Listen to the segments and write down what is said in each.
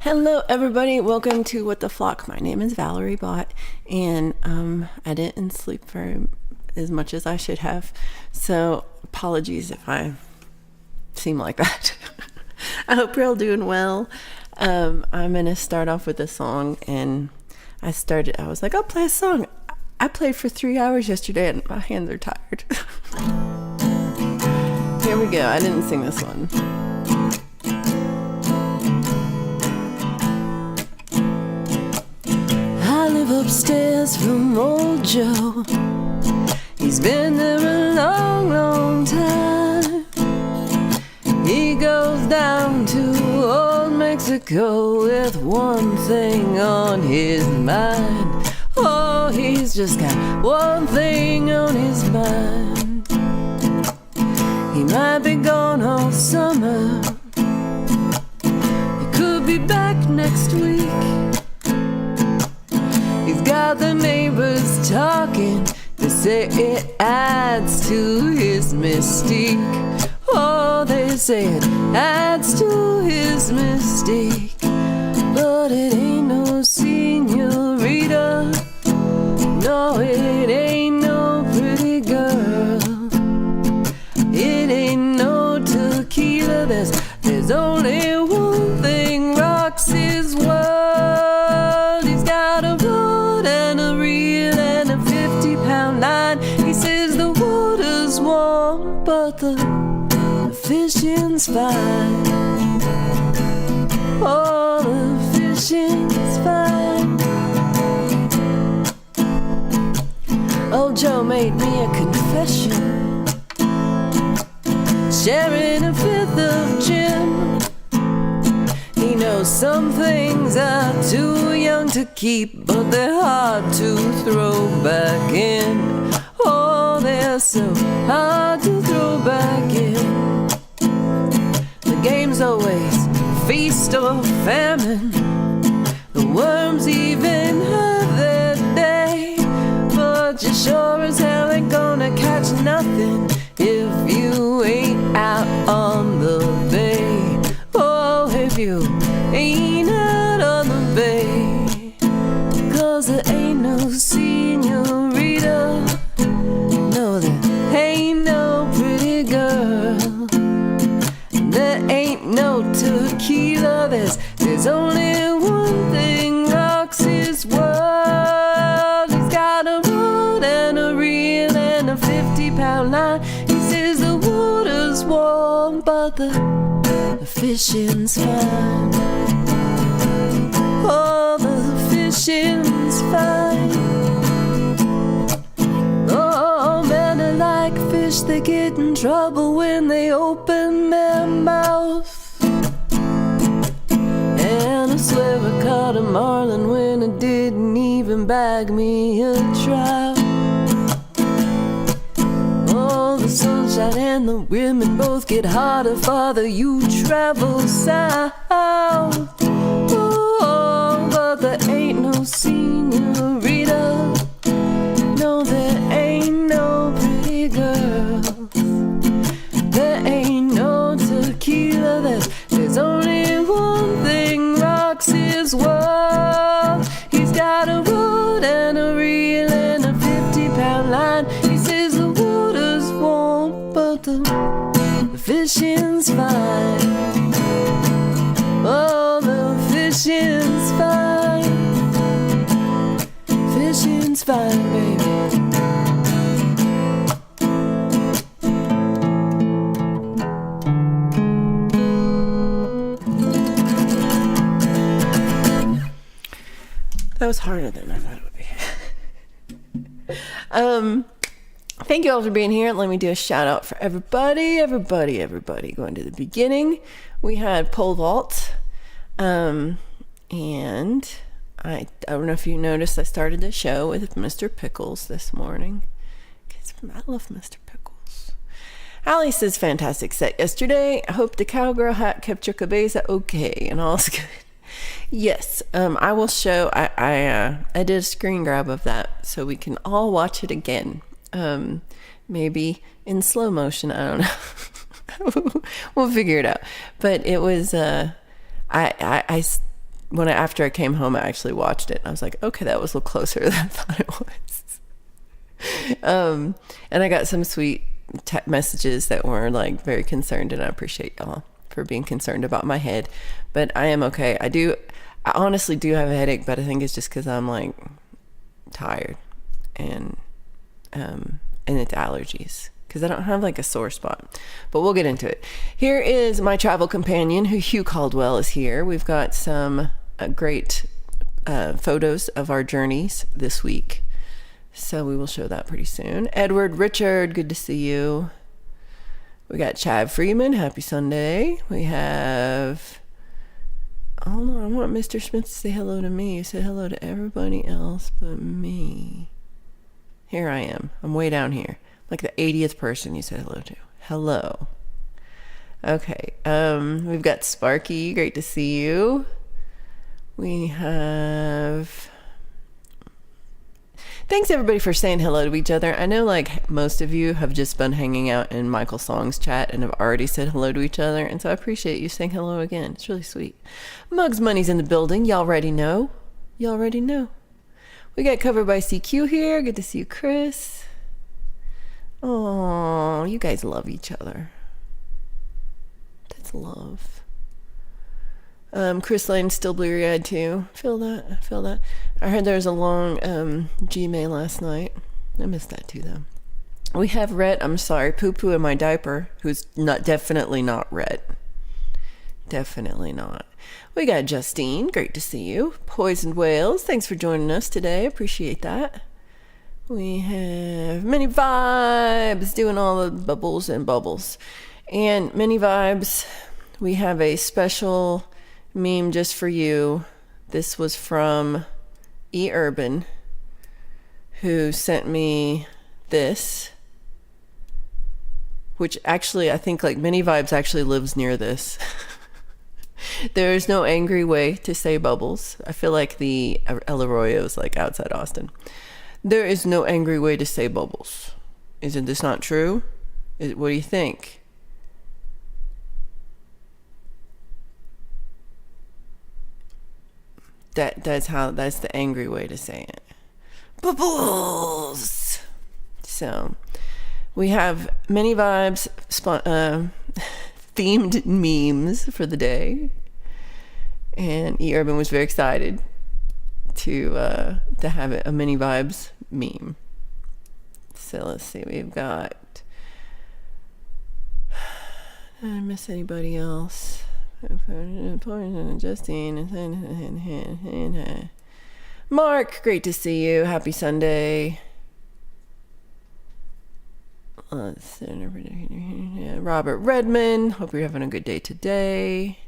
Hello, everybody. Welcome to What the Flock. My name is Valerie Bott, and I didn't sleep for as much as I should have. So apologies if I seem like that. I hope you're all doing well. I'm going to start off with a song, and I was like, I'll play a song. I played for 3 hours yesterday, and my hands are tired. Here we go. I didn't sing this one. I live upstairs from old Joe. He's been there a long, long time. He goes down to old Mexico with one thing on his mind. Oh, he's just got one thing on his mind. He might be gone all summer. He could be back next week. He's got the neighbors talking. They say it adds to his mystique. Oh, they say it adds to his mystique. But it ain't no senorita. No, it ain't no pretty girl. It ain't no tequila. There's only one thing rocks his world. He's got a rod and a reel and a 50-pound line. He says the water's warm, but the fishing's fine. Oh, the fishing's fine. Old Joe made me a confession, sharing a fifth of gin. He knows some things are too young to keep, but they're hard to throw back in. Oh, they're so hard to throw back in. The game's always feast or famine. The worms even have their day, but you sure as hell ain't gonna catch nothing if you ain't out on the bay. Oh, if you ain't out on the bay. 'Cause there ain't no senorita. No, there ain't no pretty girl. There ain't no tequila. There's only one thing rocks his world. He's got a rod and a reel and a 50-pound line. He says the water's warm, but the fishing's fine. Oh, the fishing's fine. Oh, men are like fish, they get in trouble when they open their mouth. And I swear I caught a marlin when I didn't even bag me a trout. Oh, the sunshine and the women both get hotter farther you travel south. Oh, but there ain't no senorita. No, there ain't no pretty girl. There ain't no tequila. There's only one thing rocks his world. He's got a rod and a reel and a 50-pound line. He says the water's warm, but the fishing's fine. Oh, the fishing's fine. Fishing's fine, baby. That was harder than I thought it would be. Thank you all for being here. Let me do a shout out for everybody. Going to the beginning, we had pole vault. And I don't know if you noticed, I started the show with Mr. Pickles this morning. I love Mr. Pickles. Allie says, fantastic set yesterday. I hope the cowgirl hat kept your cabeza okay and all's good. Yes, I will show. I did a screen grab of that so we can all watch it again. Maybe in slow motion. I don't know. We'll figure it out. But it was. I after I came home, I actually watched it. And I was like, okay, that was a little closer than I thought it was. And I got some sweet messages that were like very concerned, and I appreciate y'all for being concerned about my head. But I am okay. I honestly do have a headache, but I think it's just because I'm like tired, and it's allergies, because I don't have like a sore spot. But we'll get into it. Here is my travel companion, who Hugh Caldwell is here. We've got some great photos of our journeys this week, so we will show that pretty soon. Edward Richard, good to see you. We got Chad Freeman, happy Sunday. We have, hold on, I want Mr. Smith to say hello to me. You said hello to everybody else but me. Here I am. I'm way down here. Like the 80th person you said hello to. Hello. Okay. We've got Sparky. Great to see you. We have... Thanks everybody for saying hello to each other. I know like most of you have just been hanging out in Michael Song's chat and have already said hello to each other. And so I appreciate you saying hello again. It's really sweet. Mugs Money's in the building. Y'all already know. Y'all already know. We got covered by CQ here. Good to see you, Chris. Oh, you guys love each other. That's love. Chris Lane's still bleary-eyed too. Feel that. I heard there was a long Gmail last night. I missed that too, though. We have Rhett, I'm sorry, poo-poo in my diaper, who's definitely not Rhett. Definitely not. We got Justine, great to see you. Poisoned Whales, thanks for joining us today. Appreciate that. We have Many Vibes doing all the bubbles and bubbles. And Many Vibes, we have a special meme just for you. This was from E. Urban, who sent me this, which actually I think like Many Vibes actually lives near this. There is no angry way to say bubbles. I feel like the El Arroyo is like outside Austin. There is no angry way to say bubbles. Isn't this not true? What do you think? That's the angry way to say it. Bubbles! So, we have Many Vibes themed memes for the day. And E. Urban was very excited to have a Many Vibes meme. So let's see, we've got... Did I miss anybody else? Justine. Mark, great to see you. Happy Sunday. Robert Redmond, hope you're having a good day today.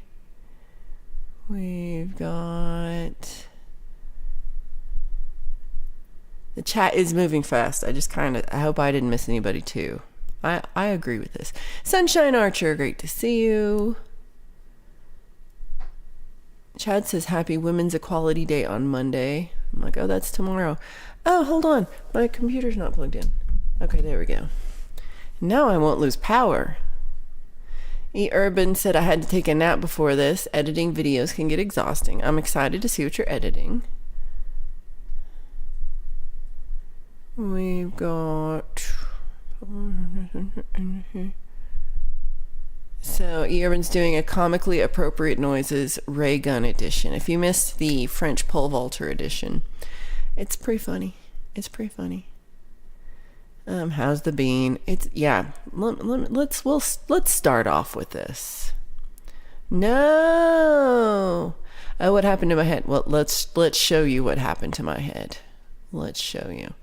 We've got... The chat is moving fast. I hope I didn't miss anybody too. I agree with this. Sunshine Archer, great to see you. Chad says happy Women's Equality Day on Monday. I'm like, oh, that's tomorrow. Oh, hold on. My computer's not plugged in. Okay, there we go. Now I won't lose power. E. Urban said I had to take a nap before this. Editing videos can get exhausting. I'm excited to see what you're editing. We've got... So E. Urban's doing a comically appropriate noises Ray Gun edition. If you missed the French pole vaulter edition, it's pretty funny. How's the bean? Let's start off with this. No. Oh, what happened to my head? Well, let's show you what happened to my head. Let's show you.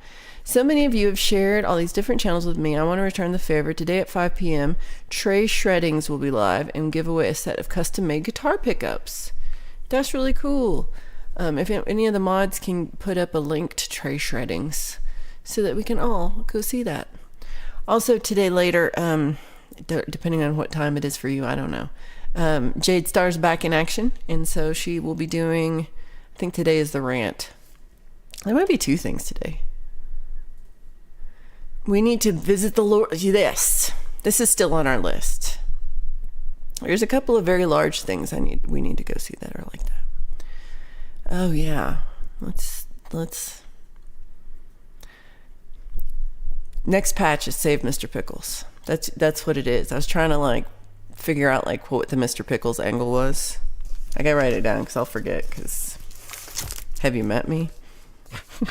So many of you have shared all these different channels with me. I want to return the favor. Today at 5 p.m., Trey Shreddings will be live and give away a set of custom-made guitar pickups. That's really cool. If any of the mods can put up a link to Trey Shreddings so that we can all go see that. Also today later, depending on what time it is for you, I don't know. Jade Star's back in action, and so she will be doing, I think today is the rant. There might be two things today. We need to visit the Lord. This is still on our list. There's a couple of very large things we need to go see that are like that. Oh yeah. Let's next patch is Save Mr. Pickles. That's what it is. I was trying to like figure out like what the Mr. Pickles angle was. I gotta write it down because I'll forget. Because have you met me?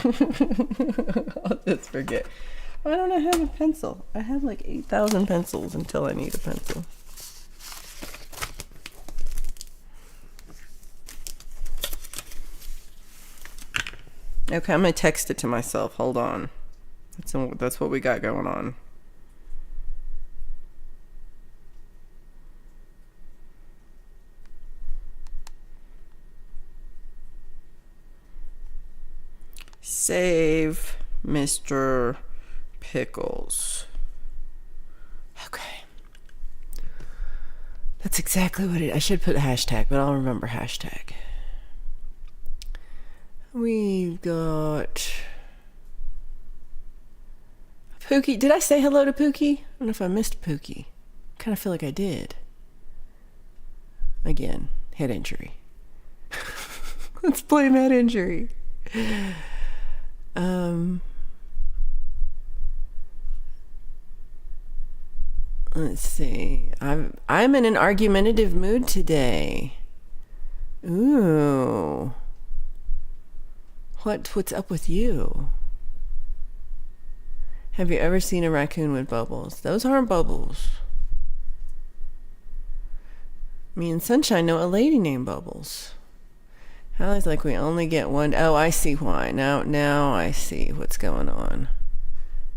I'll just forget. I don't have a pencil. I have like 8,000 pencils until I need a pencil. Okay, I'm gonna text it to myself. Hold on. That's what we got going on. Save Mr. Pickles. Okay. That's exactly what I should put a hashtag, but I'll remember hashtag. We've got Pookie. Did I say hello to Pookie? I don't know if I missed Pookie. I kind of feel like I did. Again, head injury. Let's blame head injury. Let's see. I'm in an argumentative mood today. Ooh. What's up with you? Have you ever seen a raccoon with bubbles? Those aren't bubbles. Me and Sunshine know a lady named Bubbles. Hallie's like, we only get one. Oh, I see why. Now I see what's going on.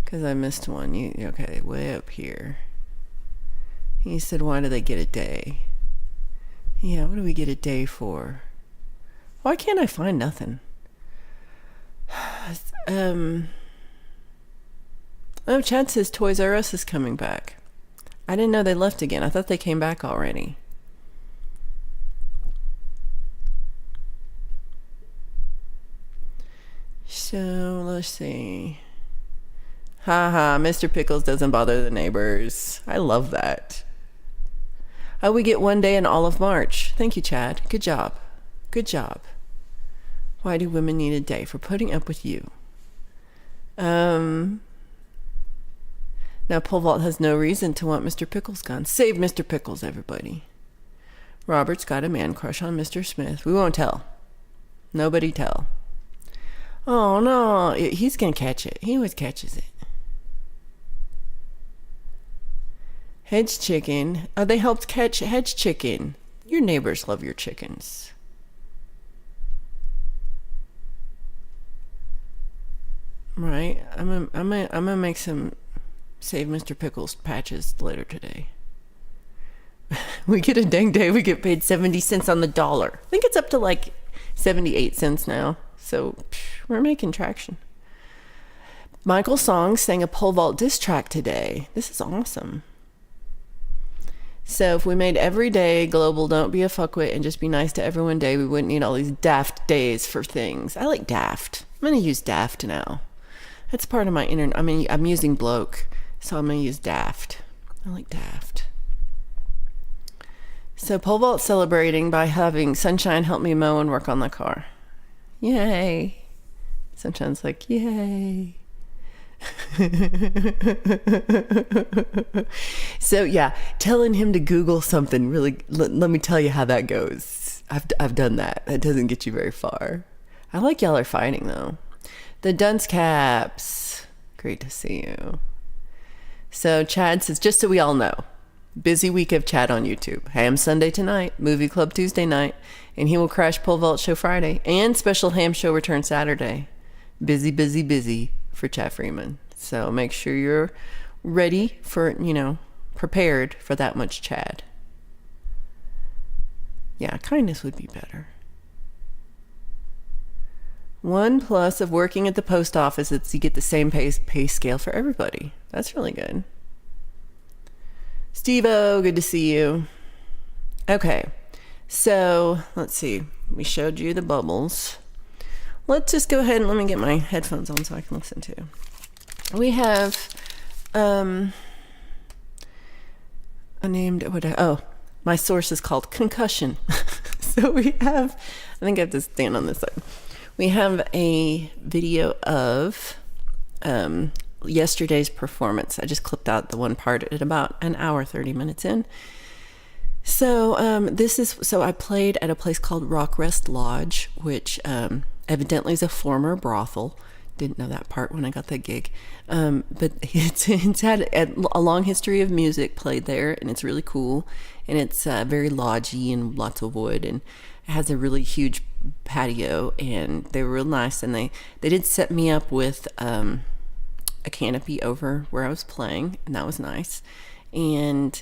Because I missed one. Okay, way up here. He said, why do they get a day? Yeah, what do we get a day for? Why can't I find nothing? Oh, Chad says Toys R Us is coming back. I didn't know they left again. I thought they came back already. So, let's see. Haha, Mr. Pickles doesn't bother the neighbors. I love that. Oh, we get one day in all of March. Thank you, Chad. Good job. Good job. Why do women need a day? For putting up with you. Now, Pole Vault has no reason to want Mr. Pickles gone. Save Mr. Pickles, everybody. Robert's got a man crush on Mr. Smith. We won't tell. Nobody tell. Oh, no. He's going to catch it. He always catches it. Hedge chicken. Oh, they helped catch hedge chicken. Your neighbors love your chickens. Right? I'm gonna make some Save Mr. Pickles patches later today. We get a dang day. We get paid 70 cents on the dollar. I think it's up to like 78 cents now. So we're making traction. Michael Song sang a pole vault diss track today. This is awesome. So if we made every day global don't be a fuckwit and just be nice to everyone day, we wouldn't need all these daft days for things. I like daft. I'm going to use daft now. That's part of my I'm using bloke, so I'm going to use daft. I like daft. So pole vault celebrating by having Sunshine help me mow and work on the car. Yay. Sunshine's like, yay. So yeah, telling him to Google something really, let me tell you how that goes. I've done that. That doesn't get you very far. I like y'all are fighting though. The Dunce Caps, great to see you. So Chad says, just so we all know, busy week of Chad on YouTube. Ham Sunday tonight, movie club Tuesday night, and he will crash pole vault show Friday and special ham show return Saturday. Busy, busy, busy for Chad Freeman. So make sure you're ready for, prepared for that much Chad. Yeah, kindness would be better. 1 plus of working at the post office is you get the same pay scale for everybody. That's really good. Steve-O, good to see you. Okay, so let's see. We showed you the bubbles. Let's just go ahead and let me get my headphones on so I can listen to. We have my source is called Concussion. So we have, I think I have to stand on this side. We have a video of yesterday's performance. I just clipped out the one part at about an hour, 30 minutes in. So I played at a place called Rock Rest Lodge, which evidently is a former brothel. Didn't know that part when I got that gig. But it's had a long history of music played there, and it's really cool. And it's very lodgy and lots of wood, and it has a really huge patio, and they were real nice. And they did set me up with a canopy over where I was playing, and that was nice. And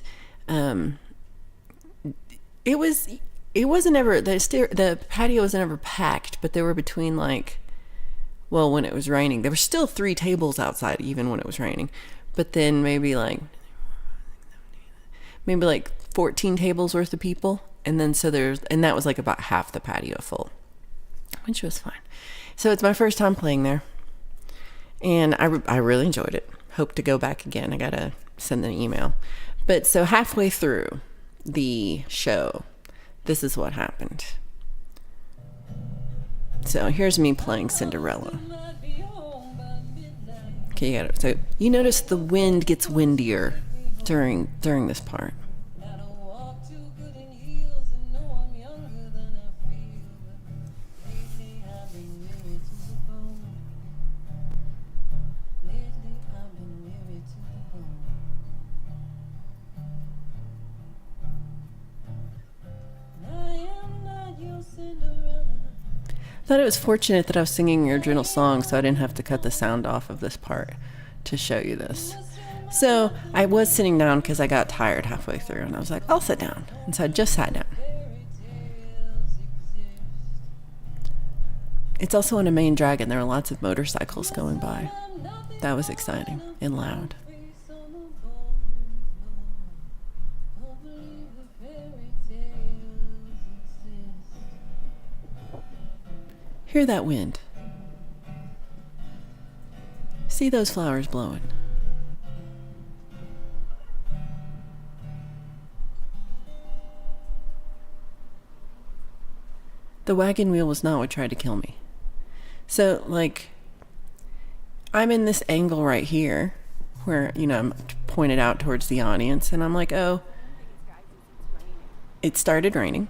it wasn't ever, the patio wasn't ever packed, but they were between when it was raining, there were still 3 tables outside even when it was raining, but then maybe 14 tables worth of people, and then and that was about half the patio full, which was fine. So it's my first time playing there, and I really enjoyed it. Hope to go back again. I gotta send an email. But so halfway through the show, this is what happened. So here's me playing Cinderella. Okay, so you notice the wind gets windier during this part. I thought it was fortunate that I was singing your original song, so I didn't have to cut the sound off of this part to show you this. So I was sitting down because I got tired halfway through, and I was like, I'll sit down. And so I just sat down. It's also on a main drag, and there were lots of motorcycles going by. That was exciting and loud. Hear that wind. See those flowers blowing. The wagon wheel was not what tried to kill me. So, I'm in this angle right here where, I'm pointed out towards the audience, and I'm like, oh, it started raining.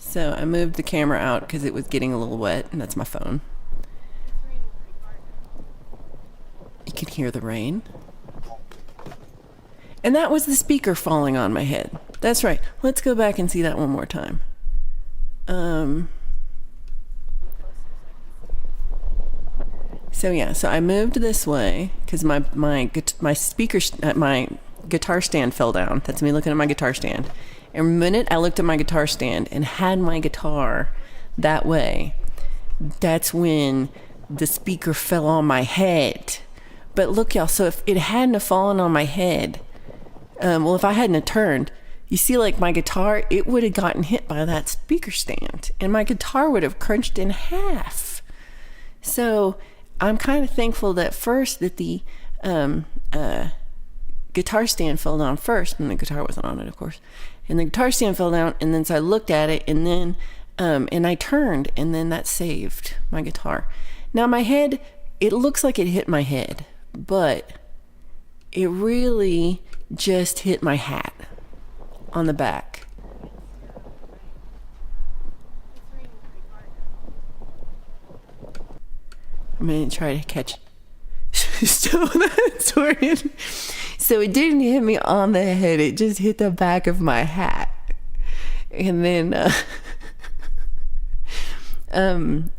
So I moved the camera out because it was getting a little wet, and that's my phone. You can hear the rain. And that was the speaker falling on my head. That's right. Let's go back and see that one more time. So I moved this way because my speaker, my guitar stand fell down. That's me looking at my guitar stand. And the minute I looked at my guitar stand and had my guitar that way, that's when the speaker fell on my head. But look, y'all, so if it hadn't have fallen on my head, if I hadn't have turned, you see, my guitar, it would have gotten hit by that speaker stand, and my guitar would have crunched in half. So I'm kind of thankful that the guitar stand fell down first, and the guitar wasn't on it, of course. And the guitar stand fell down, and then so I looked at it, and then and I turned, and then that saved my guitar. Now my head, it looks like it hit my head, but it really just hit my hat on the back. I'm going to try to catch. So that's where so it didn't hit me on the head, it just hit the back of my hat. And then and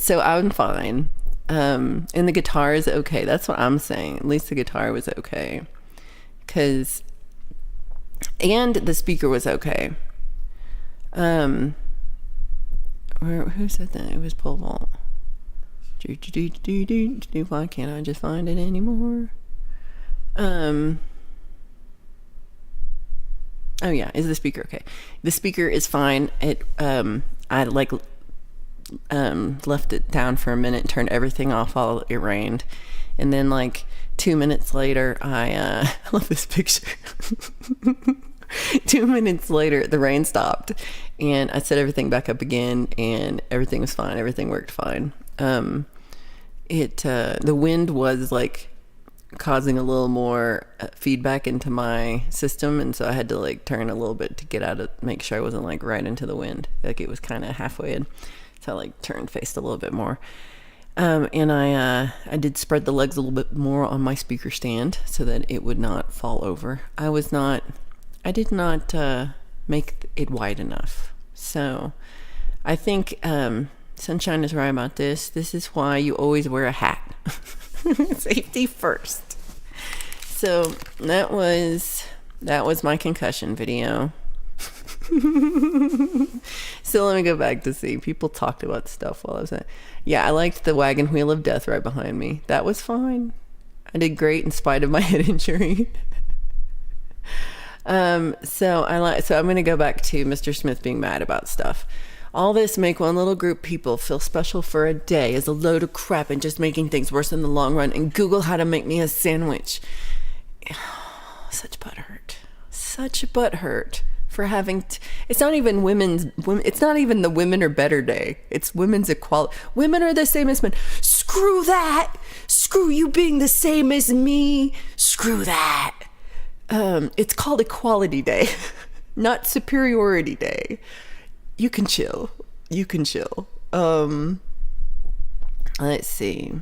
so I'm fine. And the guitar is okay. That's what I'm saying. At least the guitar was okay. And the speaker was okay. Who said that? It was pole vault. Why can't I just find it anymore? Oh yeah, is the speaker okay? The speaker is fine. It I left it down for a minute and turned everything off while it rained, and then 2 minutes later I love this picture. 2 minutes later the rain stopped, And I set everything back up again, and everything was fine. Everything worked fine. The wind was like causing a little more feedback into my system, and so I had to like turn a little bit to get out of, make sure I wasn't like right into the wind. Like it was kind of halfway in, so I like turned, faced a little bit more. And I did spread the legs a little bit more on my speaker stand so that it would not fall over. I did not make it wide enough. So I think Sunshine is right about this. This is why you always wear a hat. Safety first. So that was my concussion video. So let me go back to see. People talked about stuff while I was at. Yeah, I liked the wagon wheel of death right behind me. That was fine. I did great in spite of my head injury. So I'm going to go back to Mr. Smith being mad about stuff. All this make one little group people feel special for a day is a load of crap and just making things worse in the long run. And Google how to make me a sandwich. Such butthurt for having it's not even it's not even the women are better day. It's women's equality. Women are the same as men. Screw that. Screw you being the same as me. Screw that. It's called Equality Day, not Superiority Day. You can chill. Let's see.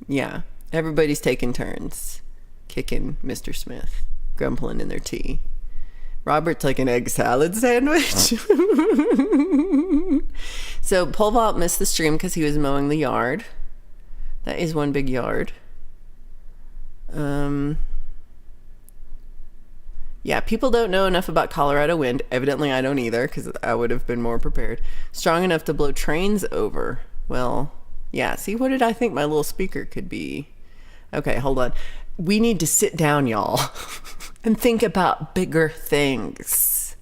Yeah, everybody's taking turns kicking Mr. Smith, grumbling in their tea. Robert's like an egg salad sandwich. So Pole Vault missed the stream because he was mowing the yard. That is one big yard. Yeah, people don't know enough about Colorado wind. Evidently, I don't either, because I would have been more prepared. Strong enough to blow trains over. Well, yeah. See, what did I think my little speaker could be? Okay, hold on. We need to sit down, y'all, and think about bigger things.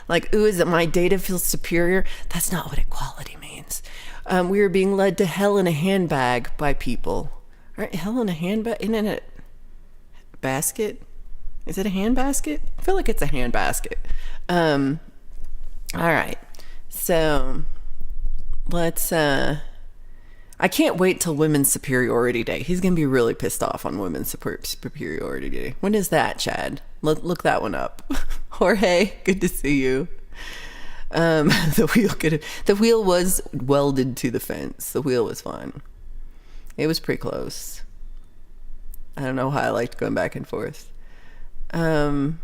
Like, ooh, is it my data feels superior? That's not what equality means. We are being led to hell in a handbag by people. All right, hell in a handbag? In a basket? Is it a hand basket? I feel like it's a hand basket. All right. So let's, I can't wait till Women's Superiority Day. He's going to be really pissed off on Women's Superiority Day. When is that, Chad? Look that one up. Jorge, good to see you. The wheel was welded to the fence. The wheel was fine. It was pretty close. I don't know how I liked going back and forth. You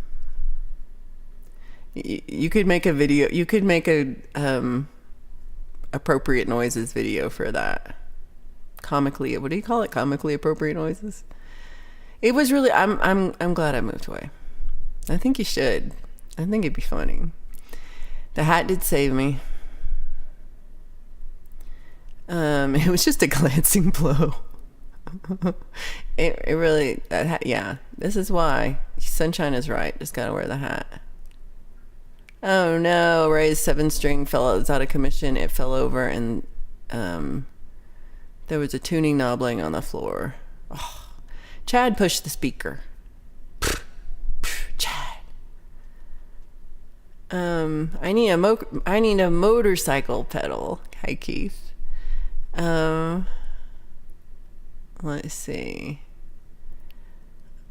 could make a video. You could make a appropriate noises video for that. Comically, what do you call it? Comically appropriate noises. It was really. I'm glad I moved away. I think you should. I think it'd be funny. The hat did save me. It was just a glancing blow. It really, yeah, this is why Sunshine is right. Just gotta wear the hat. Oh no, Ray's 7-string was out of commission. It fell over, and there was a tuning knob laying on the floor. Oh. Chad pushed the speaker. Chad. I need a motorcycle pedal. Hi, Keith. Let's see.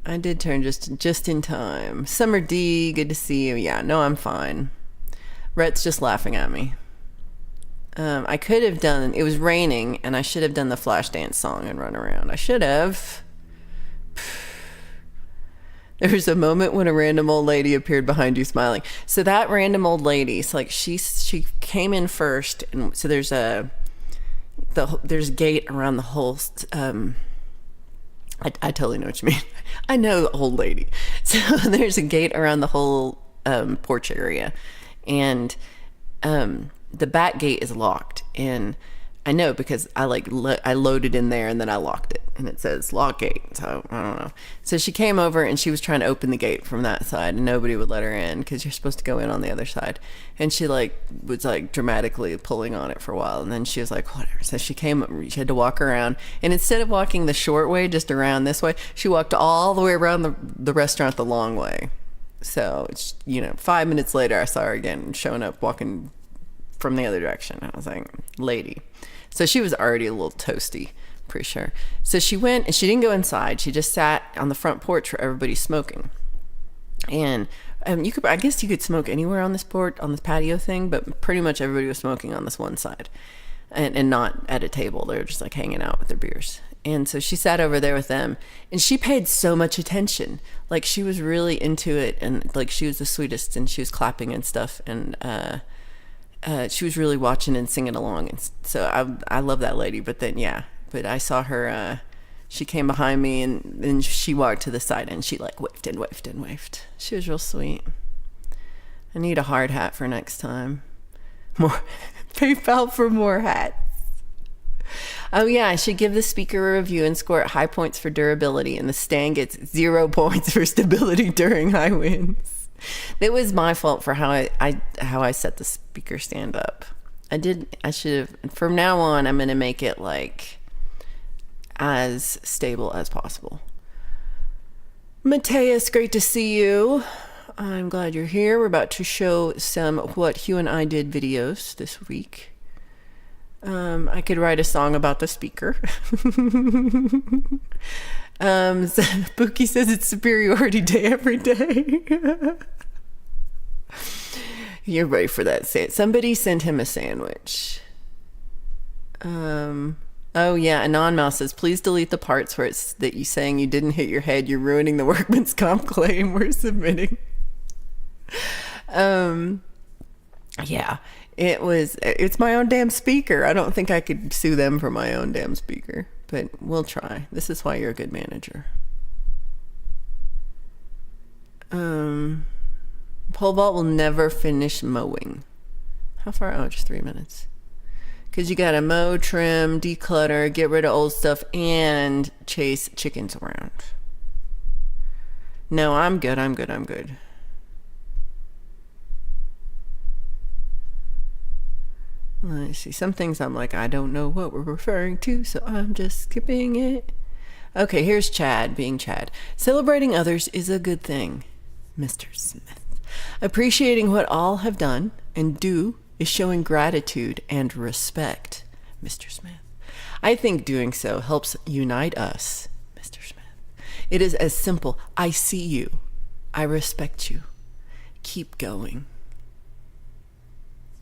I did turn just in time. Summer D, good to see you. Yeah, no, I'm fine. Rhett's just laughing at me. I could have done, it was raining, and I should have done the Flashdance song and run around. I should have. There was a moment when a random old lady appeared behind you smiling. So that random old lady, so like she came in first, and so there's a gate around the whole I totally know what you mean. I know the old lady. So there's a gate around the whole porch area, and the back gate is locked, and I know because I I loaded in there and then I locked it, and it says lock gate. So I don't know. So she came over and she was trying to open the gate from that side, and nobody would let her in because you're supposed to go in on the other side. And she was dramatically pulling on it for a while, and then she was like, whatever. So she had to walk around, and instead of walking the short way just around this way, she walked all the way around the restaurant the long way. So, 5 minutes later, I saw her again showing up, walking from the other direction. I was like, lady. So she was already a little toasty, pretty sure. So she went and she didn't go inside. She just sat on the front porch where everybody's smoking. And I guess you could smoke anywhere on this patio thing, but pretty much everybody was smoking on this one side and not at a table. They were just like hanging out with their beers. And so she sat over there with them and she paid so much attention. Like she was really into it and like she was the sweetest and she was clapping and stuff. And, she was really watching and singing along. And so I love that lady. But I saw her, she came behind me and then she walked to the side and she like waved and waved and waved. She was real sweet. I need a hard hat for next time. More PayPal for more hats. Oh yeah, I should give the speaker a review and score it high points for durability, and the stand gets 0 points for stability during high winds. It was my fault for how I set the speaker stand up. I should have. From now on, I'm gonna make it like as stable as possible. Mateus, great to see you. I'm glad you're here. We're about to show some What Hugh and I Did videos this week. I could write a song about the speaker. Pookie says it's superiority day every day. You're ready for that. Somebody sent him a sandwich. Oh yeah, Anon Mouse says, please delete the parts where it's that you saying you didn't hit your head. You're ruining the workman's comp claim we're submitting. Yeah. It's my own damn speaker. I don't think I could sue them for my own damn speaker, but we'll try. This is why you're a good manager. Pole vault will never finish mowing. How far? Oh, just 3 minutes. Because you got to mow, trim, declutter, get rid of old stuff, and chase chickens around. No, I'm good. Let's see. Some things I'm like, I don't know what we're referring to, so I'm just skipping it. Okay, here's Chad being Chad. Celebrating others is a good thing, Mr. Smith. Appreciating what all have done and do is showing gratitude and respect, Mr. Smith. I think doing so helps unite us, Mr. Smith. It is as simple. I see you. I respect you. Keep going.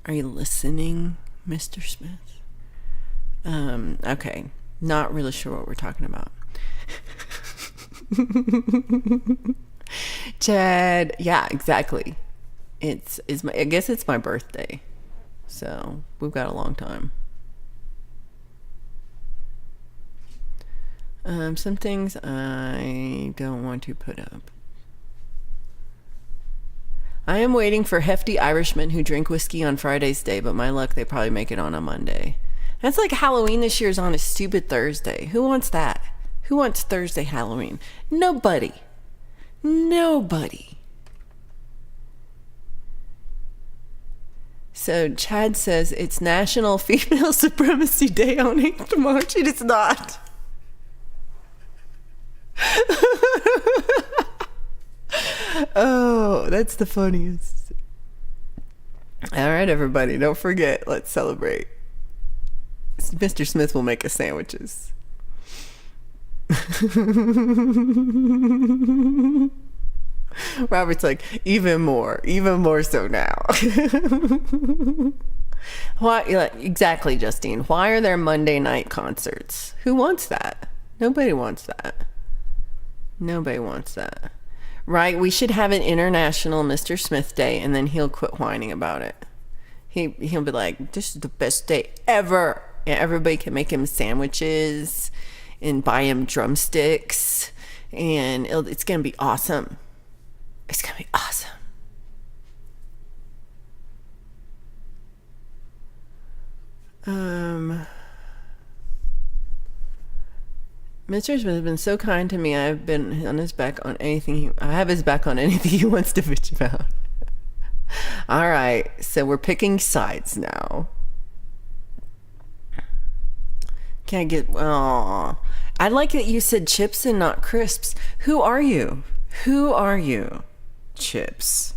Are you listening, Mr. Smith? Okay. Not really sure what we're talking about. Chad, yeah, exactly. I guess it's my birthday. So we've got a long time. Some things I don't want to put up. I am waiting for hefty Irishmen who drink whiskey on Friday's day, but my luck, they probably make it on a Monday. That's like Halloween this year's on a stupid Thursday. Who wants that? Who wants Thursday Halloween? Nobody. So Chad says it's National Female Supremacy Day on 8th March. It is not. Oh, that's the funniest. All right, everybody, don't forget. Let's celebrate. Mr. Smith will make us sandwiches. Robert's like, even more so now. Why? Exactly, Justine. Why are there Monday night concerts? Who wants that? Nobody wants that. Right? We should have an international Mr. Smith Day, and then he'll quit whining about it. He'll be like, this is the best day ever. And everybody can make him sandwiches and buy him drumsticks, and it's gonna be awesome. It's gonna be awesome. Mr. Smith has been so kind to me. I've been on his back on anything. I have his back on anything he wants to bitch about. All right, so we're picking sides now. Can't get. Oh, I like that you said chips and not crisps. Who are you? chips.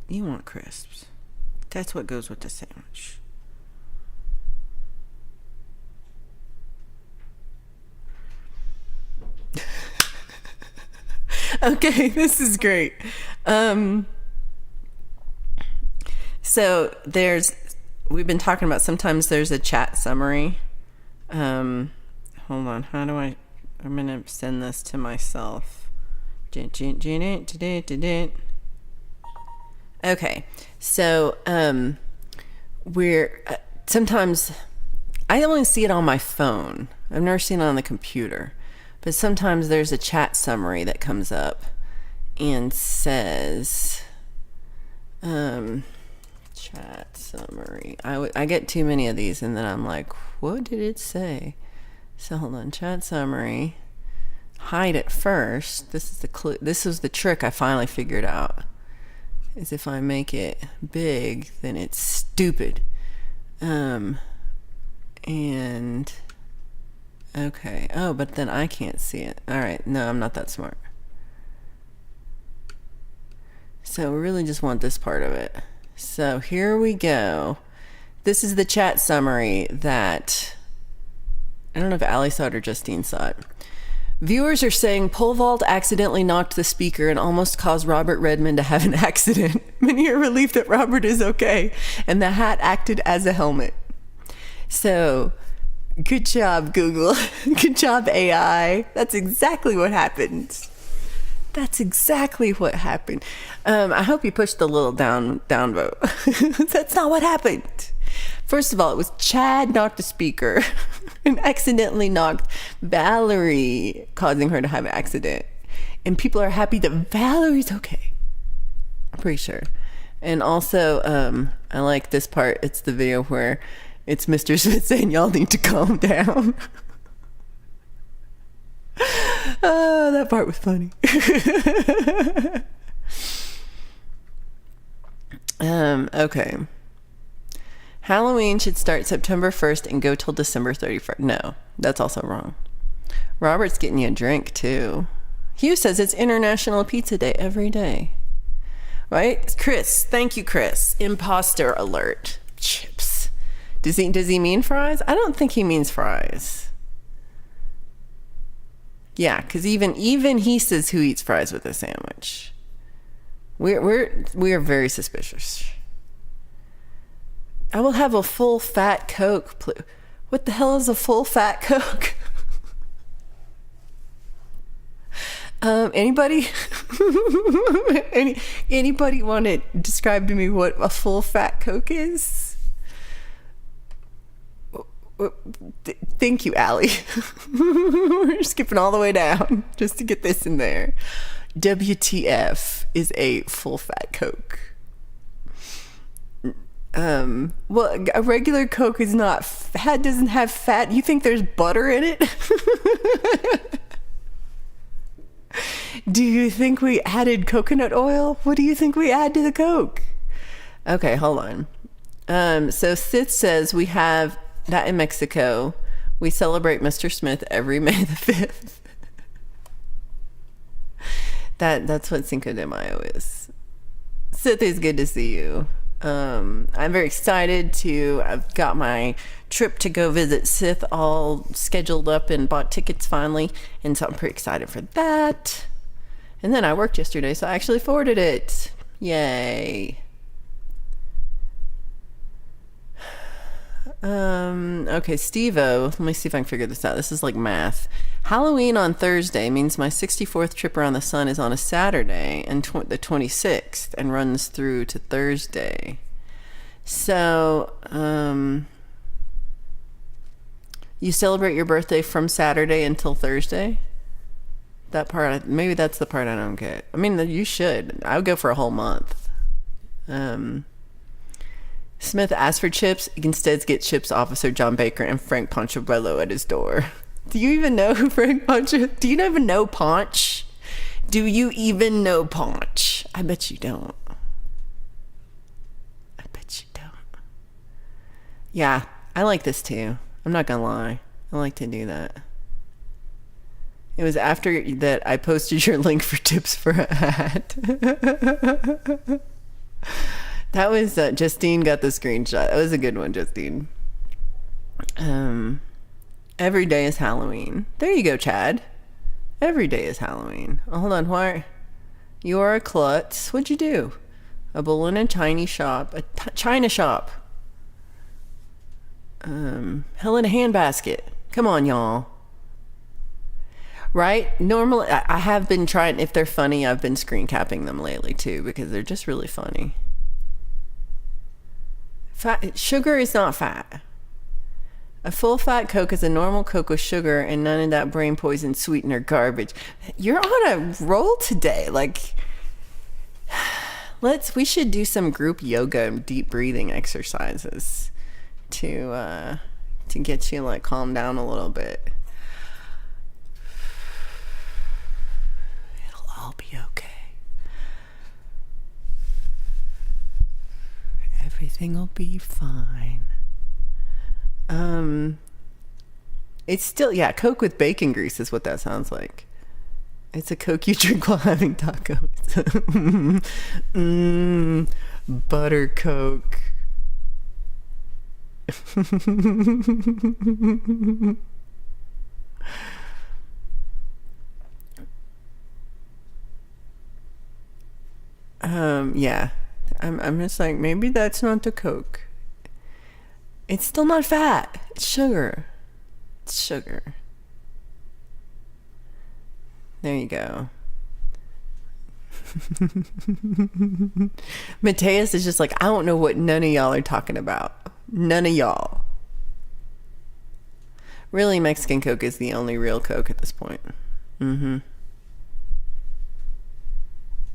You want crisps. That's what goes with the sandwich. Okay, this is great. So we've been talking about sometimes there's a chat summary. Hold on, I'm gonna send this to myself. Okay, so sometimes I only see it on my phone. I've never seen it on the computer. But sometimes there's a chat summary that comes up and says, chat summary. I get too many of these and then I'm like, what did it say? So hold on, chat summary. Hide it first. This is the clue. This was the trick I finally figured out. Is if I make it big, then it's stupid. And okay. Oh, but then I can't see it. All right. No, I'm not that smart. So we really just want this part of it. So here we go. This is the chat summary that I don't know if Allie saw it or Justine saw it. Viewers are saying pole vault accidentally knocked the speaker and almost caused Robert Redmond to have an accident. Many are relieved that Robert is okay, and the hat acted as a helmet. So, good job, Google. Good job, AI. That's exactly what happened. That's exactly what happened. I hope you pushed the little down vote. That's not what happened. First of all, it was Chad knocked the speaker and accidentally knocked Valerie, causing her to have an accident. And people are happy that Valerie's okay. I'm pretty sure. And also, I like this part. It's the video where it's Mr. Smith saying, y'all need to calm down. Oh, that part was funny. Okay. Halloween should start September 1st and go till December 31st. No, that's also wrong. Robert's getting you a drink, too. Hugh says it's International Pizza Day every day. Right? Chris, thank you, Chris. Imposter alert. Chips. Does he mean fries? I don't think he means fries. Yeah, because even he says who eats fries with a sandwich. We are very suspicious. I will have a full fat Coke. What the hell is a full fat Coke? Anybody? Anybody want to describe to me what a full fat Coke is? Thank you, Allie. We're skipping all the way down just to get this in there. WTF is a full fat Coke. Well, a regular Coke is not fat, doesn't have fat. You think there's butter in it? Do you think we added coconut oil? What do you think we add to the Coke? Okay, hold on. So Sith says we have that in Mexico. We celebrate Mr. Smith every May the 5th. That's what Cinco de Mayo is. Sith, is good to see you. I'm very excited I've got my trip to go visit Sith all scheduled up and bought tickets finally. And so I'm pretty excited for that. And then I worked yesterday, so I actually forwarded it. Yay. Okay, Steve-O. Let me see if I can figure this out. This is like math. Halloween on Thursday means my 64th trip around the sun is on a Saturday and the 26th and runs through to Thursday. So, you celebrate your birthday from Saturday until Thursday? That part, maybe that's the part I don't get. I mean, you should. I would go for a whole month. Smith asked for chips. Instead, get chips Officer John Baker and Frank Poncharello at his door. Do you even know who Frank Ponch? Do you even know Ponch? Do you even know Ponch? I bet you don't. I bet you don't. Yeah, I like this too. I'm not gonna lie. I like to do that. It was after that I posted your link for tips for a hat. That was Justine got the screenshot. That was a good one, Justine. Every day is Halloween. There you go, Chad. Every day is Halloween. Oh, hold on. Why? You are a klutz. What'd you do? A bull in a tiny shop. China shop. Hell in a handbasket. Come on, y'all. Right? Normally, I have been trying, if they're funny, I've been screen capping them lately too, because they're just really funny. Sugar is not fat. A full fat Coke is a normal Coke with sugar and none of that brain poison sweetener garbage. You're on a roll today. Like, we should do some group yoga and deep breathing exercises to get you like calm down a little bit. It'll all be okay. Everything will be fine. It's still, Coke with bacon grease is what that sounds like. It's a Coke you drink while having tacos. Butter Coke. Yeah. I'm just like, maybe that's not the Coke. It's still not fat. It's sugar. It's sugar. There you go. Mateus is just like, I don't know what none of y'all are talking about. None of y'all. Really, Mexican Coke is the only real Coke at this point.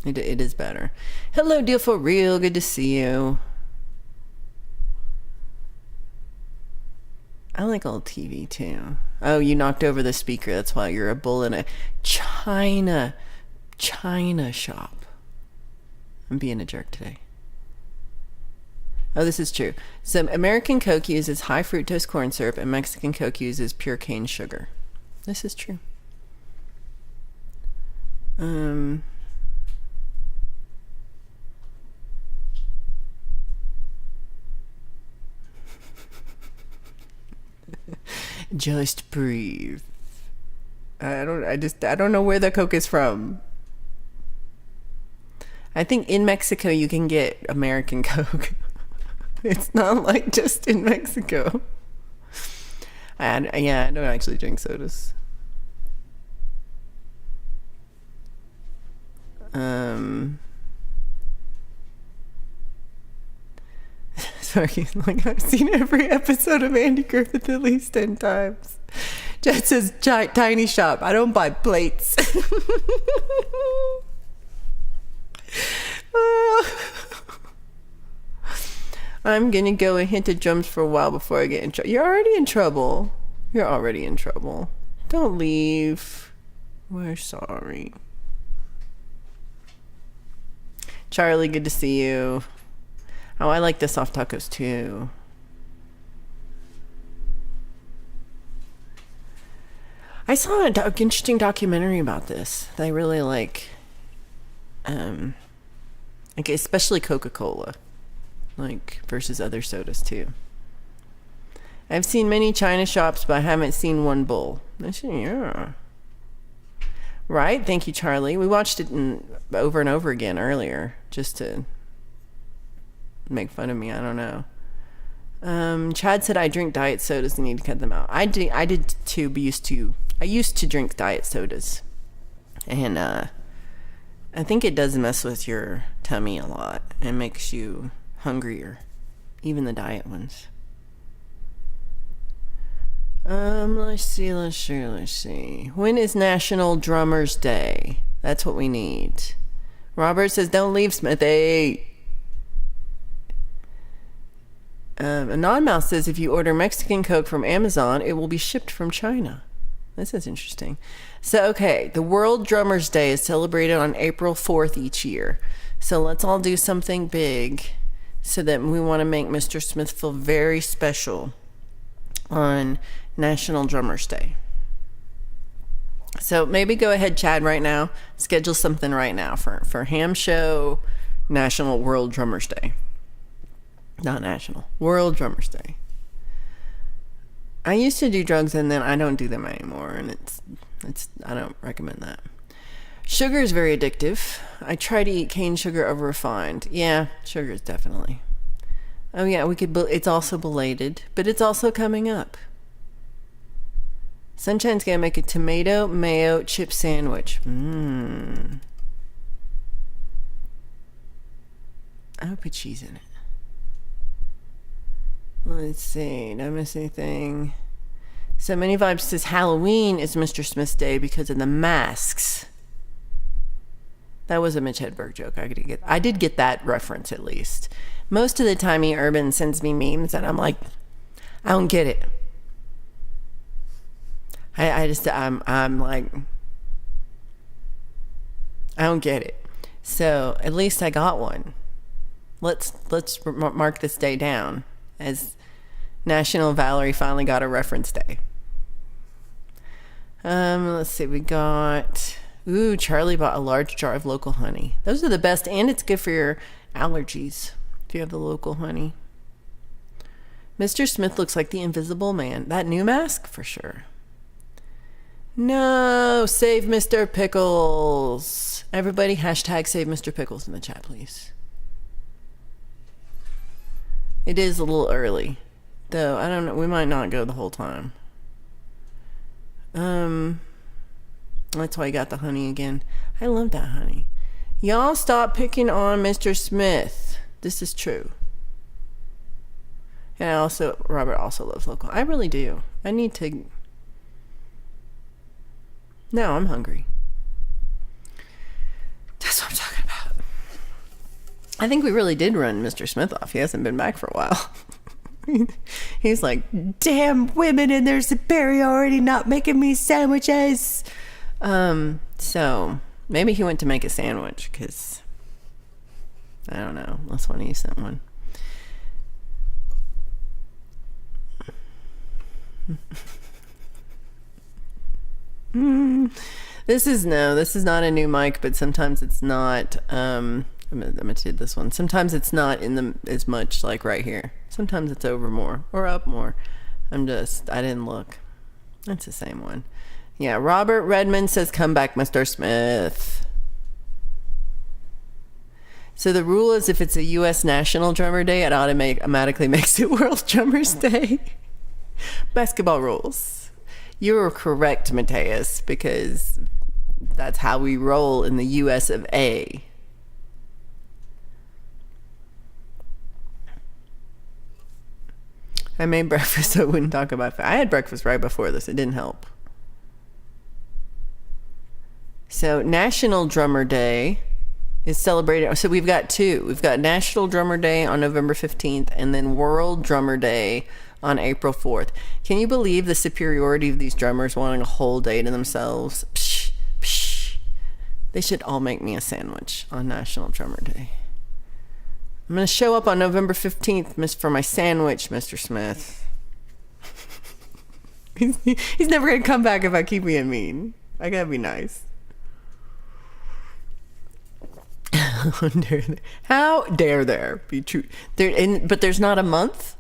It is better. Hello, Deal for Real. Good to see you. I like old TV too. Oh, you knocked over the speaker. That's why you're a bull in a China shop. I'm being a jerk today. Oh, this is true. So American Coke uses high fructose corn syrup and Mexican Coke uses pure cane sugar. This is true. Just breathe. I don't know where the Coke is from. I think in Mexico you can get American Coke. It's not like just in Mexico. I don't actually drink sodas. Sorry, like I've seen every episode of Andy Griffith at least 10 times. Jet says tiny shop. I don't buy plates. I'm gonna go and hit the drums for a while before I get in trouble. You're already in trouble. You're already in trouble. Don't leave. We're sorry. Charlie, good to see you. Oh, I like the soft tacos too. I saw an interesting documentary about this. They really like especially Coca-Cola, like versus other sodas too. I've seen many China shops, but I haven't seen one bull. I said, yeah. Right? Thank you, Charlie. We watched it over and over again earlier, just to make fun of me. I don't know. Chad said I drink diet sodas and need to cut them out. I did too, but I used to drink diet sodas, and I think it does mess with your tummy a lot and makes you hungrier, even the diet ones. Let's see. When is National Drummers Day? That's what we need. Robert says, don't leave, Smithy. Anonmouse says, if you order Mexican Coke from Amazon, it will be shipped from China. This is interesting. So, okay, the World Drummers Day is celebrated on April 4th each year. So let's all do something big so that we want to make Mr. Smith feel very special on National Drummers Day. So maybe go ahead, Chad, right now. Schedule something right now for Ham Show National World Drummers Day. Not National. World Drummers Day. I used to do drugs and then I don't do them anymore, and it's I don't recommend that. Sugar is very addictive. I try to eat cane sugar over refined. Yeah, sugar is definitely. Oh yeah, it's also belated, but it's also coming up. Sunshine's gonna make a tomato mayo chip sandwich. I'll put cheese in it. Let's see. Did I miss anything? So Many Vibes says Halloween is Mr. Smith's day because of the masks. That was a Mitch Hedberg joke. I did get that reference at least. Most of the time, Urban sends me memes, and I'm like, I don't get it. I'm like, I don't get it. So at least I got one. Let's mark this day down as National Valerie finally got a reference day. Let's see, we got, Charlie bought a large jar of local honey. Those are the best, and it's good for your allergies if you have the local honey. Mr. Smith looks like the Invisible Man. That new mask? For sure. No, save Mr. Pickles. Everybody hashtag save Mr. Pickles in the chat, please. It is a little early, though. I don't know. We might not go the whole time. That's why I got the honey again. I love that honey. Y'all stop picking on Mr. Smith. This is true. And Robert also loves local. I really do. I need to. No, I'm hungry. That's what I'm talking about. I think we really did run Mr. Smith off. He hasn't been back for a while. He's like, damn women in their superiority not making me sandwiches. So maybe he went to make a sandwich because I don't know. Unless one of you sent one. This is not a new mic, but sometimes it's not. I'm gonna do this one. Sometimes it's not in as much like right here. Sometimes it's over more or up more. I didn't look. That's the same one. Yeah, Robert Redmond says, come back, Mr. Smith. So the rule is if it's a U.S. National Drummer Day, it automatically makes it World Drummers Day. Basketball rules. You were correct, Mateus, because that's how we roll in the U.S. of A. I made breakfast so I wouldn't talk about food. I had breakfast right before this. It didn't help. So National Drummer Day is celebrated. So we've got two. We've got National Drummer Day on November 15th and then World Drummer Day on April 4th. Can you believe the superiority of these drummers wanting a whole day to themselves? Psh, psh. They should all make me a sandwich on National Drummer Day. I'm going to show up on November 15th for my sandwich, Mr. Smith. He's never going to come back if I keep being mean. I got to be nice. How dare there be true? But there's not a month?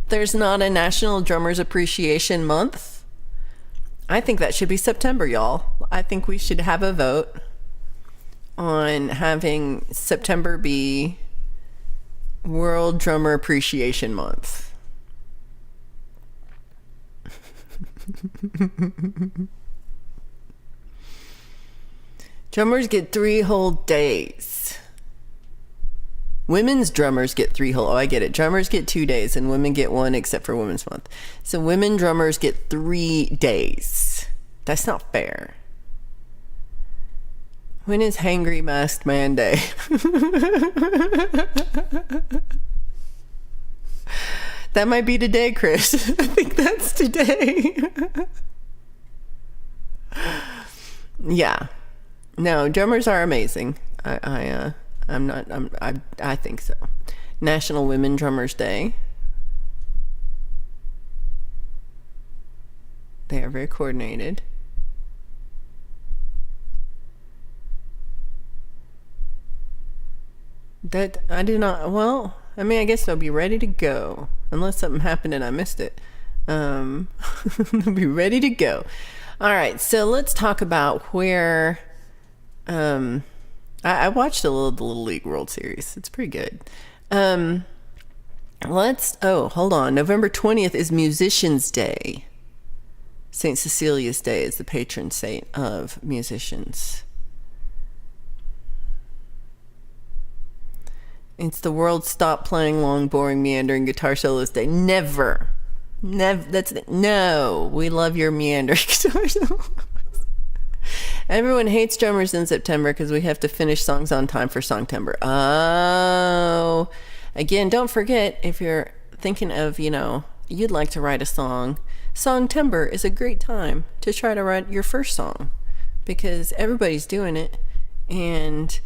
There's not a National Drummers Appreciation Month? I think that should be September, y'all. I think we should have a vote on having September be World Drummer Appreciation Month. Drummers get 3 whole days. Women's drummers get 3 whole. Oh, I get it. Drummers get 2 days and women get 1 except for Women's Month. So women drummers get 3 days. That's not fair. When is Hangry Masked Man Day? That might be today, Chris. I think that's today. Yeah. No, drummers are amazing. I think so. National Women Drummers Day. They are very coordinated. That I did not. Well, I mean, I guess they'll be ready to go unless something happened and I missed it. They'll be ready to go. All right, so let's talk about where. I watched the Little League World Series. It's pretty good. Hold on. November 20th is Musicians' Day. St. Cecilia's Day is the patron saint of musicians. It's the world stop playing long, boring, meandering guitar solos day. Never. No. We love your meandering guitar solos. Everyone hates drummers in September because we have to finish songs on time for Songtember. Oh. Again, don't forget, if you're thinking of, you'd like to write a song, Songtember is a great time to try to write your first song because everybody's doing it. And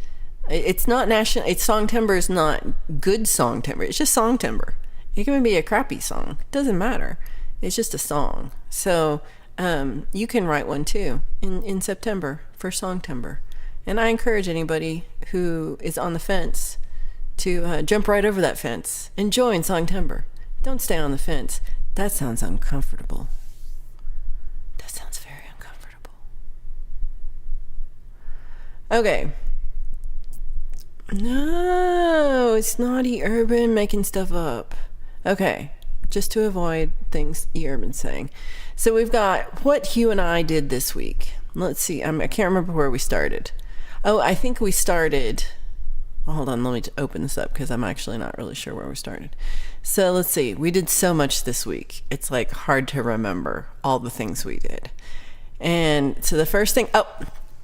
it's not national. Songtember is not good Songtember. It's just Songtember. It can be a crappy song. It doesn't matter. It's just a song. So you can write one too in September for Songtember. And I encourage anybody who is on the fence to jump right over that fence and join Songtember. Don't stay on the fence. That sounds uncomfortable. That sounds very uncomfortable. Okay. No, it's not E-Urban making stuff up. Okay, just to avoid things E-Urban's saying. So we've got what Hugh and I did this week. Let's see, I can't remember where we started. Oh, I think we started... Well, hold on, let me open this up because I'm actually not really sure where we started. So let's see, we did so much this week. It's like hard to remember all the things we did. And so the first thing,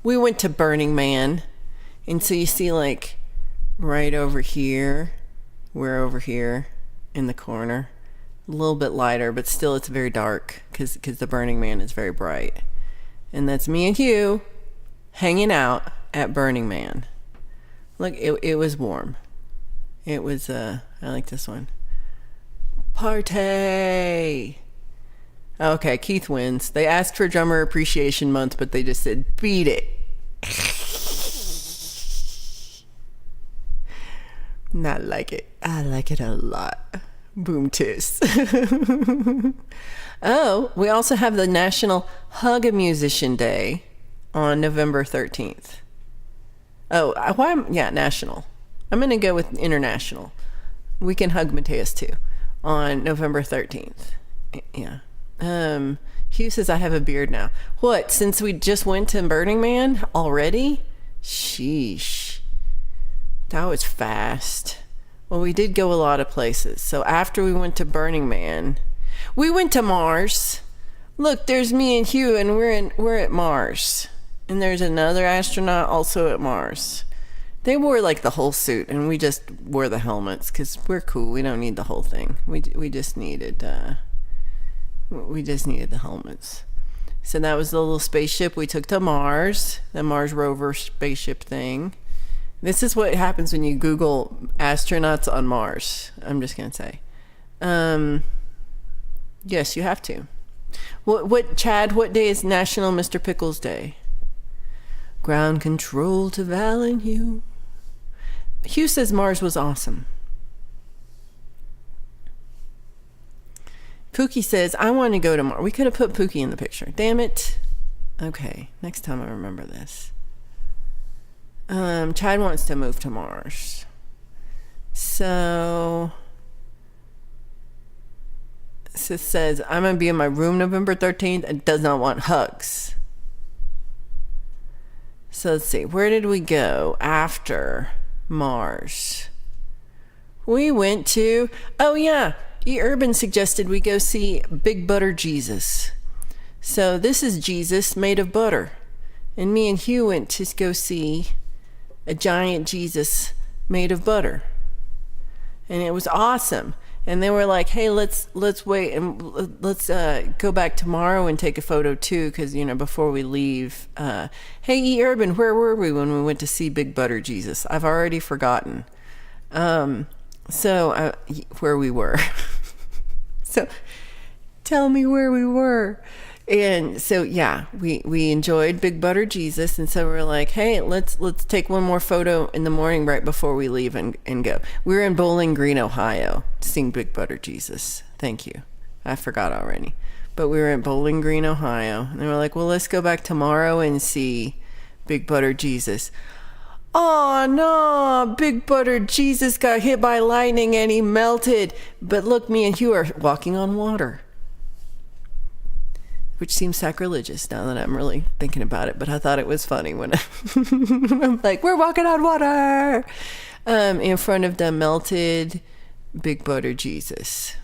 we went to Burning Man. And so you see like right over here, we're over here in the corner. A little bit lighter, but still it's very dark because the Burning Man is very bright. And that's me and Hugh hanging out at Burning Man. Look, it was warm. It was, I like this one. Party! Okay, Keith wins. They asked for Drummer Appreciation Month, but they just said, beat it. Not like it. I like it a lot. Boom tis. Oh, we also have the National Hug a Musician Day on November 13th. Oh, national. I'm going to go with international. We can hug Mateus too on November 13th. Yeah. Hugh says I have a beard now. What? Since we just went to Burning Man already? Sheesh. That was fast. Well, we did go a lot of places. So after we went to Burning Man, we went to Mars. Look, there's me and Hugh, and we're at Mars. And there's another astronaut also at Mars. They wore like the whole suit, and we just wore the helmets because we're cool. We don't need the whole thing. We just needed the helmets. So that was the little spaceship we took to Mars, the Mars rover spaceship thing. This is what happens when you Google astronauts on Mars. I'm just gonna say, yes, you have to. What Chad? What day is National Mr. Pickles Day? Ground control to Val and Hugh. Hugh says Mars was awesome. Pookie says, I want to go to Mars. We could have put Pookie in the picture. Damn it. Okay, next time I remember this. Chad wants to move to Mars. So it says, I'm going to be in my room November 13th and does not want hugs. So let's see, where did we go after Mars? We went to, E-Urban suggested we go see Big Butter Jesus. So this is Jesus made of butter. And me and Hugh went to go see a giant Jesus made of butter. And it was awesome. And they were like, hey, let's wait and let's go back tomorrow and take a photo too, because before we leave. Hey, E-Urban, where were we when we went to see Big Butter Jesus? I've already forgotten. So where we were. So tell me where we were. And so yeah, we enjoyed Big Butter Jesus, and so we're like, hey, let's take one more photo in the morning right before we leave and go. We were in Bowling Green, Ohio to sing Big Butter Jesus. Thank you. I forgot already. But we were in Bowling Green, Ohio, and they were like, well, let's go back tomorrow and see Big Butter Jesus. Oh no, Big Butter Jesus got hit by lightning and he melted. But look, me and you are walking on water. Which seems sacrilegious now that I'm really thinking about it, but I thought it was funny when I'm like, we're walking on water in front of the melted Big Butter Jesus.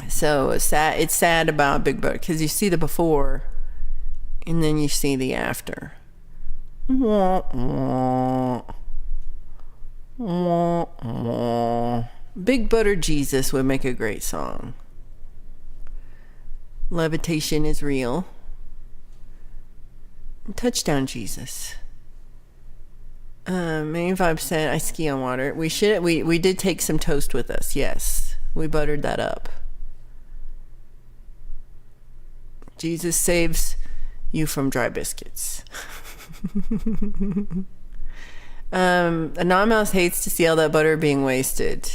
So it's sad about Big Butter because you see the before and then you see the after. Wah, wah. Wah, wah. Big Butter Jesus would make a great song. Levitation is real. Touchdown Jesus. 85% I ski on water. We did take some toast with us. Yes, we buttered that up. Jesus saves you from dry biscuits. Anonymous hates to see all that butter being wasted.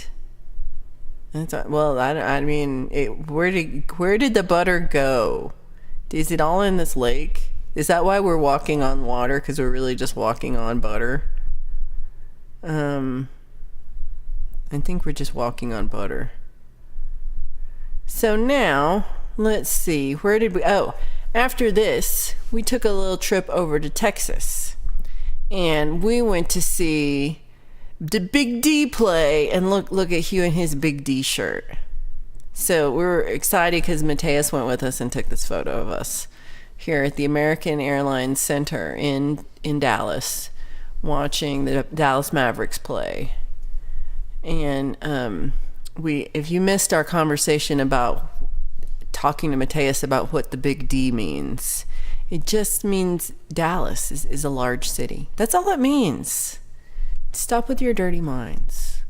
Well, I mean, where did the butter go? Is it all in this lake? Is that why we're walking on water? Because we're really just walking on butter? I think we're just walking on butter. So now, let's see. Where did we... Oh, after this, we took a little trip over to Texas. And we went to see... the Big D play, and look at Hugh in his Big D shirt. So we were excited because Mateus went with us and took this photo of us here at the American Airlines Center in Dallas, watching the Dallas Mavericks play. And if you missed our conversation about talking to Mateus about what the Big D means, it just means Dallas is a large city. That's all it means. Stop with your dirty minds.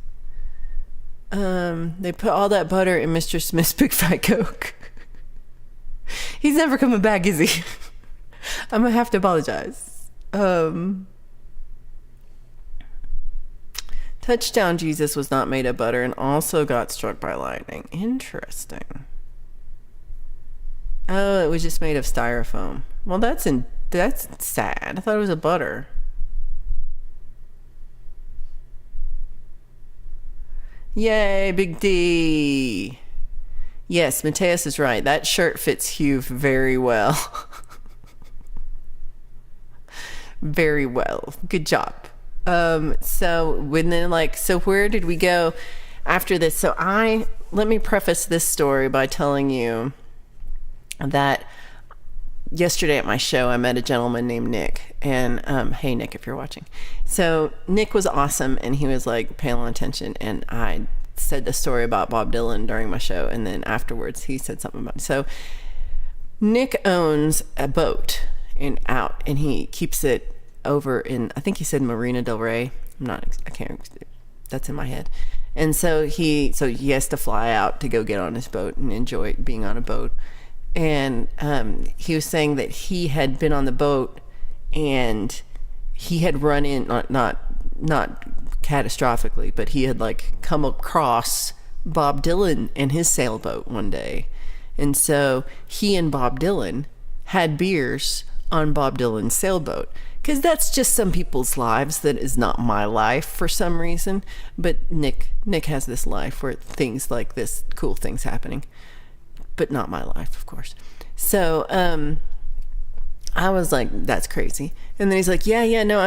They put all that butter in Mr. Smith's Big Fat Coke. He's never coming back, is he? I'm gonna have to apologize. Touchdown Jesus was not made of butter and also got struck by lightning. Interesting. Oh, it was just made of styrofoam. Well, that's sad. I thought it was a butter. Yay, Big D. Yes, Mateus is right. That shirt fits Hugh very well. Very well. Good job. So where did we go after this? So let me preface this story by telling you that yesterday at my show, I met a gentleman named Nick. And hey, Nick, if you're watching. So Nick was awesome, and he was like paying attention. And I said the story about Bob Dylan during my show, and then afterwards he said something about it. So Nick owns a boat and he keeps it over in, I think he said Marina Del Rey. I can't. That's in my head. And so he has to fly out to go get on his boat and enjoy being on a boat. And he was saying that he had been on the boat and he had run in, not catastrophically, but he had like come across Bob Dylan and his sailboat one day. And so he and Bob Dylan had beers on Bob Dylan's sailboat. Because that's just some people's lives. That is not my life for some reason. But Nick has this life where things like this, cool things happening. But not my life, of course. So I was like, that's crazy. And then he's like, yeah, no,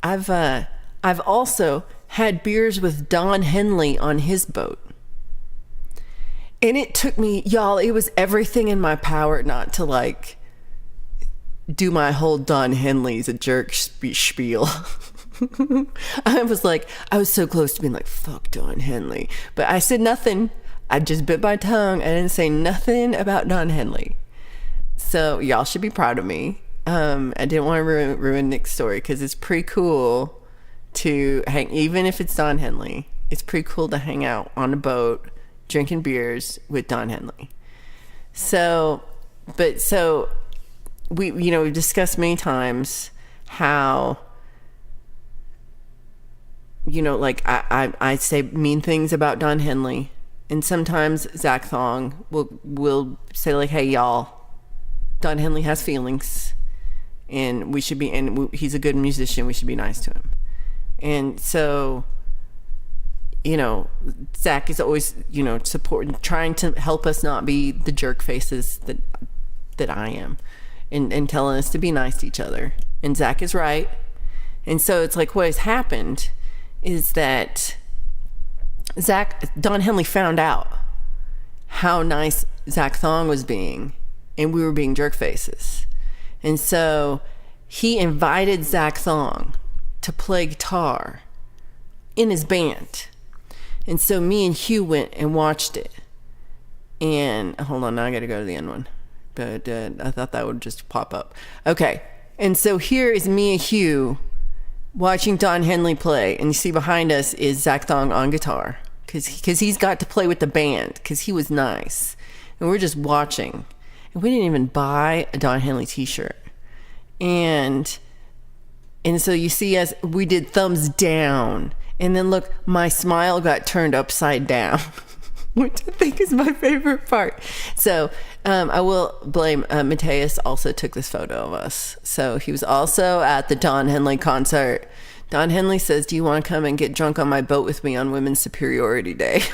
I've also had beers with Don Henley on his boat. And it took me, y'all, it was everything in my power not to like do my whole Don Henley's a jerk spiel. I was so close to being like, fuck Don Henley. But I said nothing. I just bit my tongue. I didn't say nothing about Don Henley. So y'all should be proud of me. I didn't want to ruin Nick's story because it's pretty cool to hang, even if it's Don Henley, it's pretty cool to hang out on a boat drinking beers with Don Henley. So but so we've discussed many times how, like I say mean things about Don Henley, and sometimes Zach Thong will say like, hey y'all, Don Henley has feelings, and he's a good musician, we should be nice to him. And so Zach is always supporting, trying to help us not be the jerk faces that I am, and telling us to be nice to each other. And Zach is right. And so it's like, what has happened is that Don Henley found out how nice Zach Thong was being, and we were being jerk faces. And so he invited Zach Thong to play guitar in his band. And so me and Hugh went and watched it. And hold on, now I gotta go to the end one. But I thought that would just pop up. Okay. And so here is me and Hugh watching Don Henley play. And you see behind us is Zach Thong on guitar. Because he's got to play with the band. Because he was nice. And we're just watching. And we didn't even buy a Don Henley t-shirt. And so you see us, we did thumbs down. And then look, my smile got turned upside down, which I think is my favorite part. So I will blame Mateus also took this photo of us. So he was also at the Don Henley concert. Don Henley says, do you want to come and get drunk on my boat with me on Women's Superiority Day?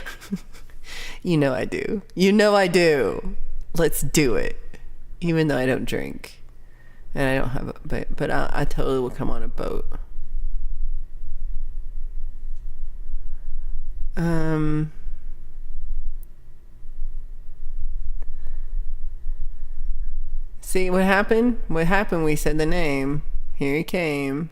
I do. I do. Let's do it. Even though I don't drink. And I don't have a, but I totally will come on a boat. See what happened? What happened? We said the name. Here he came.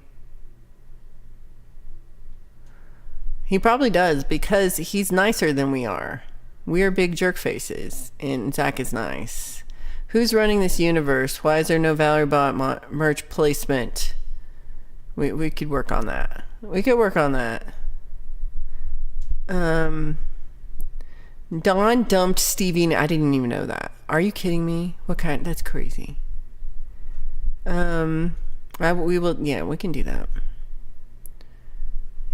He probably does, because he's nicer than we are. We are big jerk faces, and Zach is nice. Who's running this universe? Why is there no Valerie Bot merch placement? We could work on that. Don dumped Stevie. I didn't even know that. Are you kidding me? What kind? That's crazy. We can do that.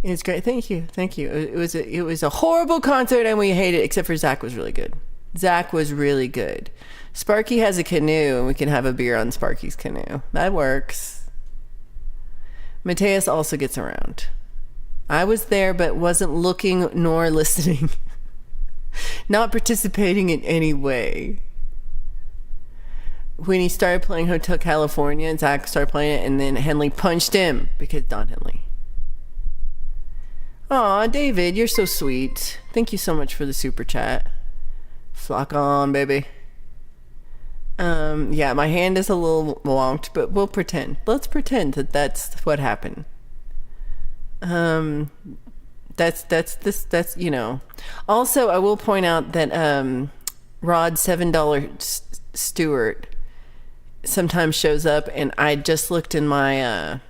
It's great. Thank you. It was a horrible concert, and we hated it, except for Zach was really good. Sparky has a canoe, and we can have a beer on Sparky's canoe. That works. Mateus also gets around. I was there, but wasn't looking nor listening. Not participating in any way. When he started playing Hotel California, and Zach started playing it, and then Henley punched him because Don Henley. Aw, David, you're so sweet. Thank you so much for the super chat. Flock on, baby. Yeah, my hand is a little wonked, but we'll pretend. Let's pretend that that's what happened. That's Also, I will point out that Rod $7 Stewart sometimes shows up, and I just looked in my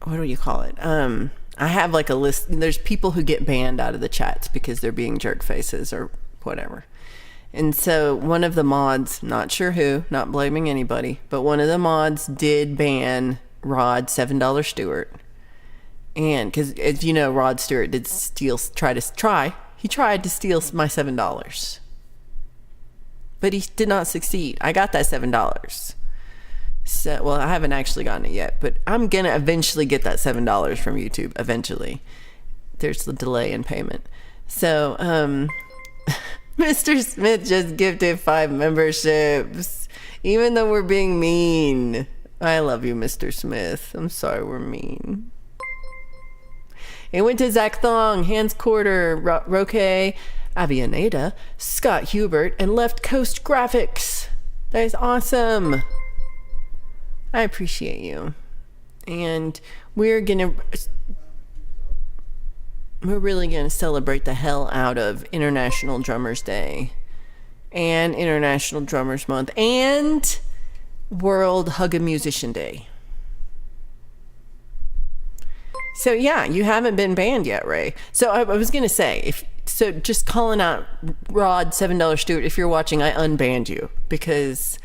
what do you call it? I have like a list. There's people who get banned out of the chats because they're being jerk faces or whatever. And so one of the mods, not sure who, not blaming anybody, but one of the mods did ban Rod $7 Stewart. And because, as you know, Rod Stewart did tried to steal my $7. But he did not succeed. I got that $7. So, well, I haven't actually gotten it yet, but I'm going to eventually get that $7 from YouTube. Eventually. There's the delay in payment. So, Mr. Smith just gifted 5 memberships, even though we're being mean. I love you, Mr. Smith. I'm sorry we're mean. It went to Zach Thong, Hans Corder, Roque Avianeda, Scott Hubert, and Left Coast Graphics. That is awesome. I appreciate you. And we're really gonna celebrate the hell out of International Drummers Day and International Drummers Month and World Hug a Musician Day. So yeah, you haven't been banned yet, Ray. So I was gonna say, So just calling out Rod $7 Stewart, if you're watching, I unbanned you because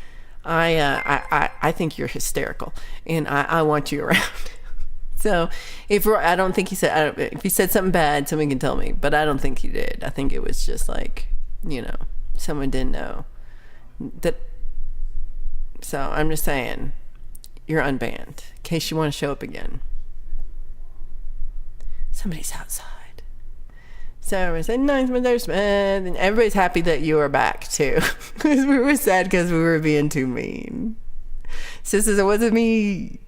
I think you're hysterical and I want you around. So I don't think he said, if he said something bad, someone can tell me, but I don't think he did. I think it was just like, someone didn't know that. So I'm just saying, you're unbanned in case you want to show up again. Somebody's outside. So everyone said, nice, Mr. Smith. And everybody's happy that you are back, too. Because we were sad because we were being too mean. Sisters, it wasn't me.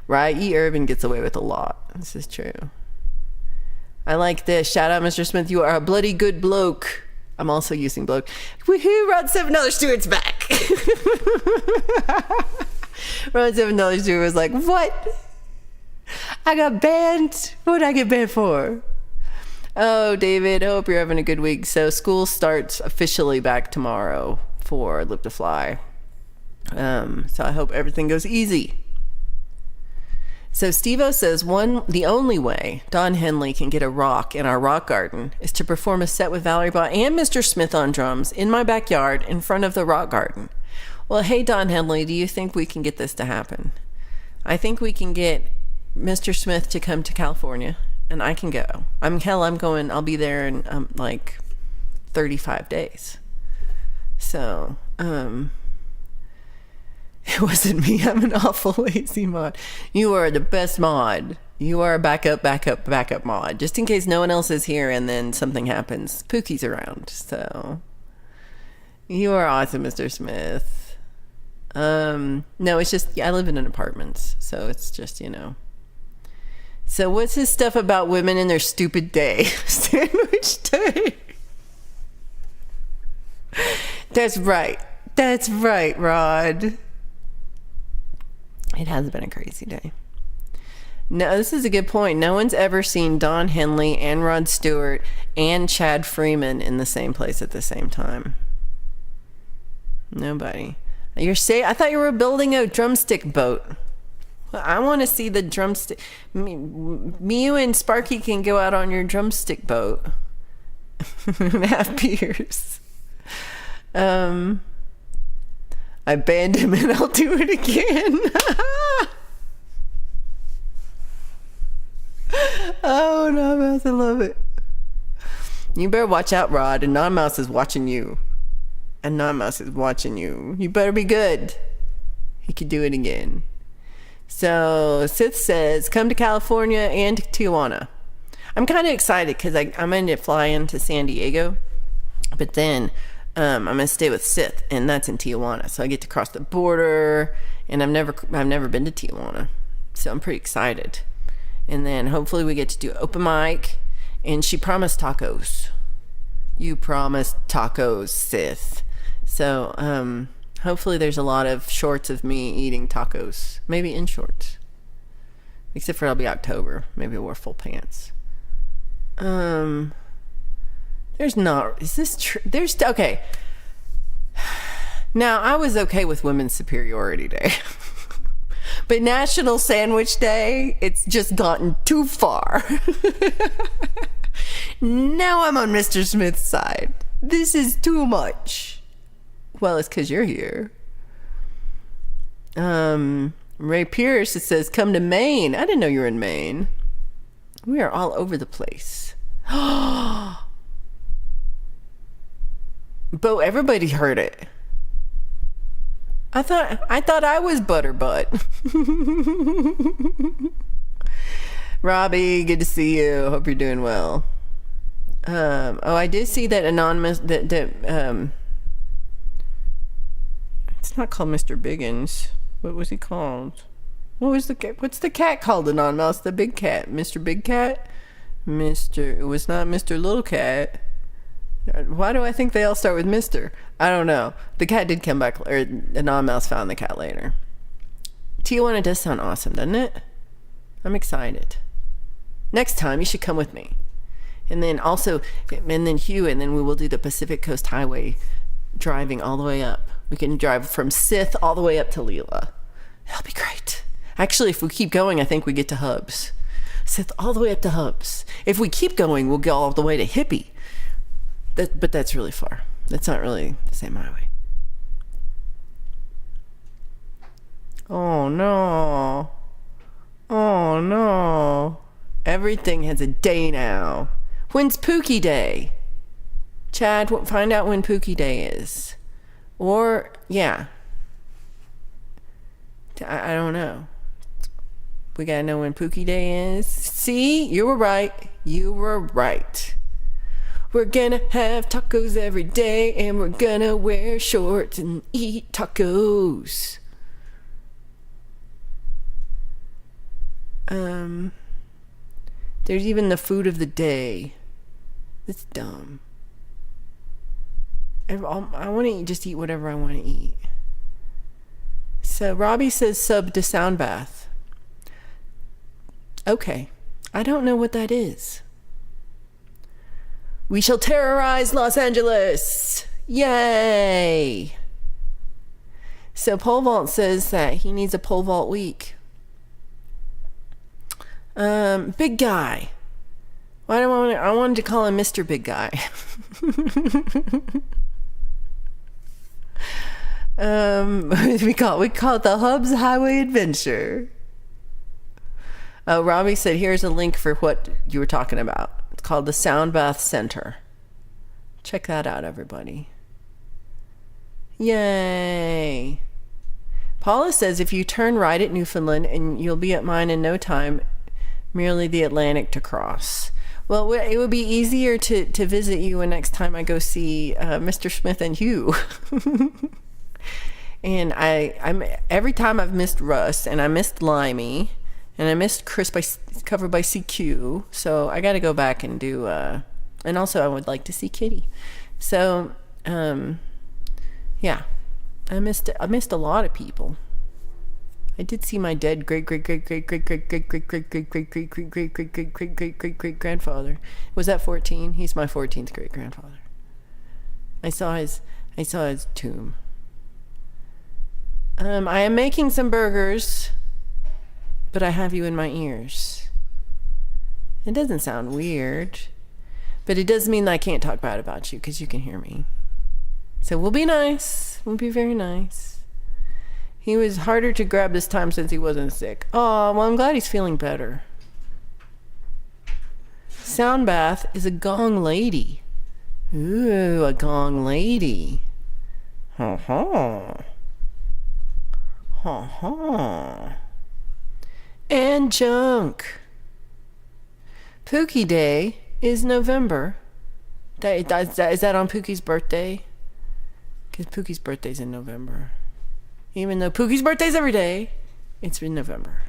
Right? E. Irvin gets away with a lot. This is true. I like this. Shout out, Mr. Smith. You are a bloody good bloke. I'm also using bloke. Woohoo! Rod $7 Stewart's back. Rod $7 Stewart was like, what? I got banned? What did I get banned for? Oh, David, I hope you're having a good week. So school starts officially back tomorrow for Live to Fly. So I hope everything goes easy. So Steve-O says the only way Don Henley can get a rock in our rock garden is to perform a set with Valerie Bott and Mr. Smith on drums in my backyard in front of the rock garden. Well, hey, Don Henley, do you think we can get this to happen? I think we can get Mr. Smith to come to California. And I can go. I'll be there in like 35 days. So, it wasn't me. I'm an awful lazy mod. You are the best mod. You are a backup mod. Just in case no one else is here and then something happens. Pookie's around. So, you are awesome, Mr. Smith. No, it's just, I live in an apartment. So it's just, So what's his stuff about women and their stupid day? Sandwich day. That's right, Rod. It has been a crazy day. No, this is a good point. No one's ever seen Don Henley and Rod Stewart and Chad Freeman in the same place at the same time. Nobody. I thought you were building a drumstick boat. I want to see the drumstick. Me, you, and Sparky can go out on your drumstick boat and have beers. I banned him and I'll do it again. Oh, Non-Mouse, I love it. You better watch out, Rod, and Non-Mouse is watching you. And Non-Mouse is watching you. You better be good. He could do it again. So Sith says, come to California and Tijuana. I'm kind of excited because I'm going to fly into San Diego, but then I'm going to stay with Sith, and that's in Tijuana. So I get to cross the border, and I've never been to Tijuana, so I'm pretty excited. And then hopefully we get to do open mic, and she promised tacos. You promised tacos, Sith. So hopefully there's a lot of shorts of me eating tacos. Maybe in shorts. Except for it'll be October. Maybe I'll wear full pants. There's not... Is this true? Okay. Now, I was okay with Women's Superiority Day. But National Sandwich Day, it's just gotten too far. Now I'm on Mr. Smith's side. This is too much. Well, it's because you're here. Ray Pierce, it says, come to Maine. I didn't know you were in Maine. We are all over the place. Bo, everybody heard it. I thought I was Butterbutt. Robbie, good to see you. Hope you're doing well. I did see that anonymous it's not called Mr. Biggins. What was he called? What's the cat called, Anonymous? The big cat. Mr. Big Cat? It was not Mr. Little Cat. Why do I think they all start with Mr.? I don't know. The cat did come back, or Anonymous found the cat later. Tijuana does sound awesome, doesn't it? I'm excited. Next time, you should come with me. And then Hugh, and then we will do the Pacific Coast Highway driving all the way up. We can drive from Sith all the way up to Leela. That'll be great. Actually, if we keep going, I think we get to Hubs. So it's all the way up to Hubs. If we keep going, we'll go all the way to Hippie. But that's really far. That's not really the same highway. Oh no. Oh no. Everything has a day now. When's Pookie Day? Chad, find out when Pookie Day is. Or, yeah. I don't know. We gotta know when Pookie Day is. See? You were right. You were right. We're gonna have tacos every day, and we're gonna wear shorts and eat tacos. There's even the food of the day. That's dumb. I want to just eat whatever I want to eat. So Robbie says sub to Sound Bath. Okay. I don't know what that is. We shall terrorize Los Angeles. Yay. So Pole Vault says that he needs a pole vault week. Big guy. Why do I wanted to call him Mr. Big Guy. We call it the Hubs Highway Adventure. Robbie said, here's a link for what you were talking about. It's called the Sound Bath Center. Check that out, everybody. Yay. Paula says, if you turn right at Newfoundland, and you'll be at mine in no time, merely the Atlantic to cross. Well, it would be easier to visit you when next time I go see Mr. Smith and Hugh. And I'm every time I've missed Russ, and I missed Limey, and I missed Chris covered by CQ. So I got to go back and do. And also I would like to see Kitty. So yeah, I missed a lot of people. I did see my dead great grandfather. Was that 14? He's my 14th great grandfather. I saw his tomb. I am making some burgers, but I have you in my ears. It doesn't sound weird, but it does mean that I can't talk bad about you because you can hear me. So we'll be nice. We'll be very nice. He was harder to grab this time since he wasn't sick. Oh, well, I'm glad he's feeling better. Sound Bath is a gong lady. Ooh, a gong lady. Ha ha. Ha ha. And junk. Pookie Day is November. Is that on Pookie's birthday? Because Pookie's birthday's in November. Even though Pookie's birthday's every day, it's in November.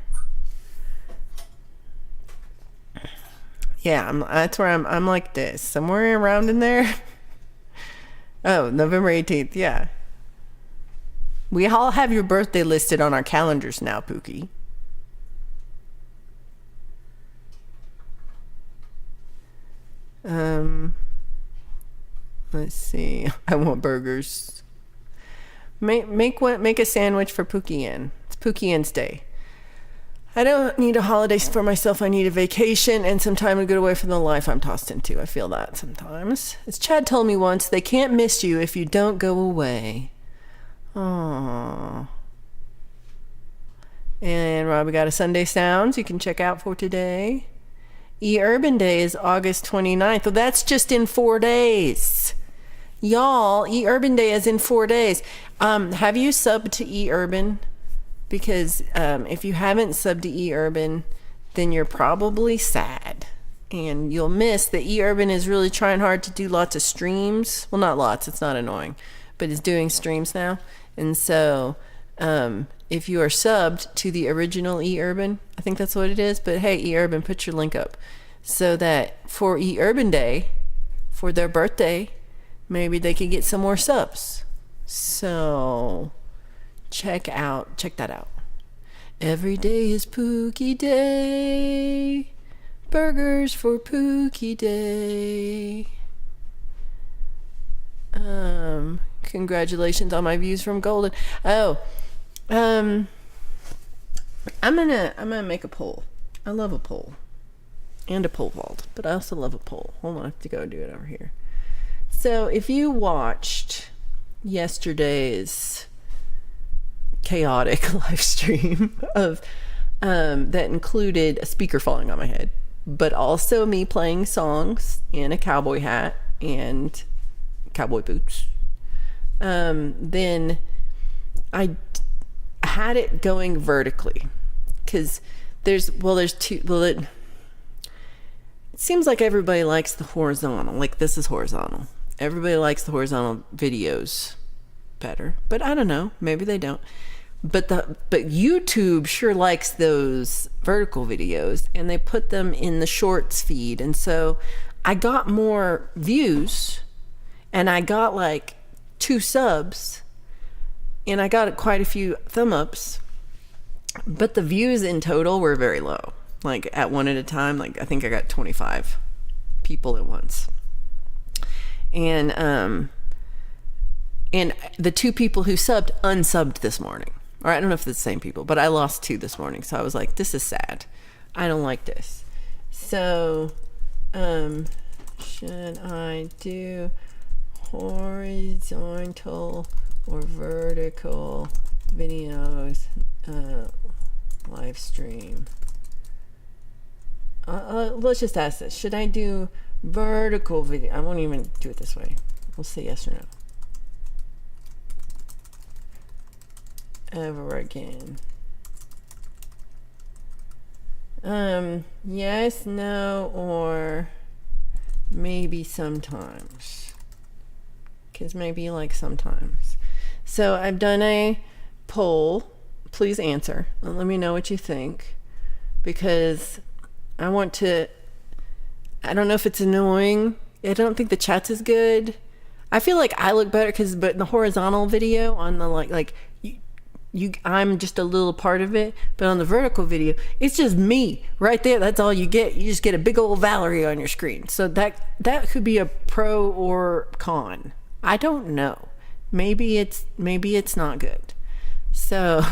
Yeah, that's where I'm like this. Somewhere around in there. Oh, November 18th, yeah. We all have your birthday listed on our calendars now, Pookie. Let's see. I want burgers. Make a sandwich for Pookie Ann. It's Pookie Ann's day. I don't need a holiday for myself. I need a vacation and some time to get away from the life I'm tossed into. I feel that sometimes. As Chad told me once, they can't miss you if you don't go away. Aww. And Robbie got a Sunday Sounds you can check out for today. E-Urban Day is August 29th. Well, that's just in 4 days. Y'all, E-Urban Day is in 4 days. Have you subbed to E-Urban? Because if you haven't subbed to E-Urban, then you're probably sad. And you'll miss that E-Urban is really trying hard to do lots of streams. Well, not lots. It's not annoying. But it's doing streams now. And so if you are subbed to the original E-Urban, I think that's what it is. But hey, E-Urban, put your link up. So that for E-Urban Day, for their birthday, maybe they could get some more subs. So check that out. Every day is Pookie Day. Burgers for Pookie Day. Congratulations on my views from Golden. Oh, I'm gonna make a poll. I love a poll. and a pole vault, but I also love a pole. Hold on, I have to go do it over here. So if you watched yesterday's chaotic live stream of that included a speaker falling on my head, but also me playing songs in a cowboy hat and cowboy boots, then I had it going vertically, because it seems like everybody likes the horizontal. Like, this is horizontal. Everybody likes the horizontal videos better, but I don't know, maybe they don't. But YouTube sure likes those vertical videos, and they put them in the shorts feed. And so I got more views, and I got like 2 subs, and I got quite a few thumb ups, but the views in total were very low. Like, at one at a time, like I think I got 25 people at once. And the 2 people who subbed unsubbed this morning. Or I don't know if it's the same people, but I lost 2 this morning. So I was like, this is sad. I don't like this. So, should I do horizontal or vertical videos live stream? Let's just ask this. Should I do vertical video? I won't even do it this way. We'll say yes or no. Ever again. Yes, no, or maybe sometimes. Because maybe you like sometimes. So I've done a poll. Please answer and let me know what you think, because I want to, I don't know if it's annoying. I don't think the chat's as good. I feel like I look better but in the horizontal video on the like I'm just a little part of it, but on the vertical video, it's just me right there. That's all you get. You just get a big old Valerie on your screen. So that could be a pro or con. I don't know. Maybe it's not good. So,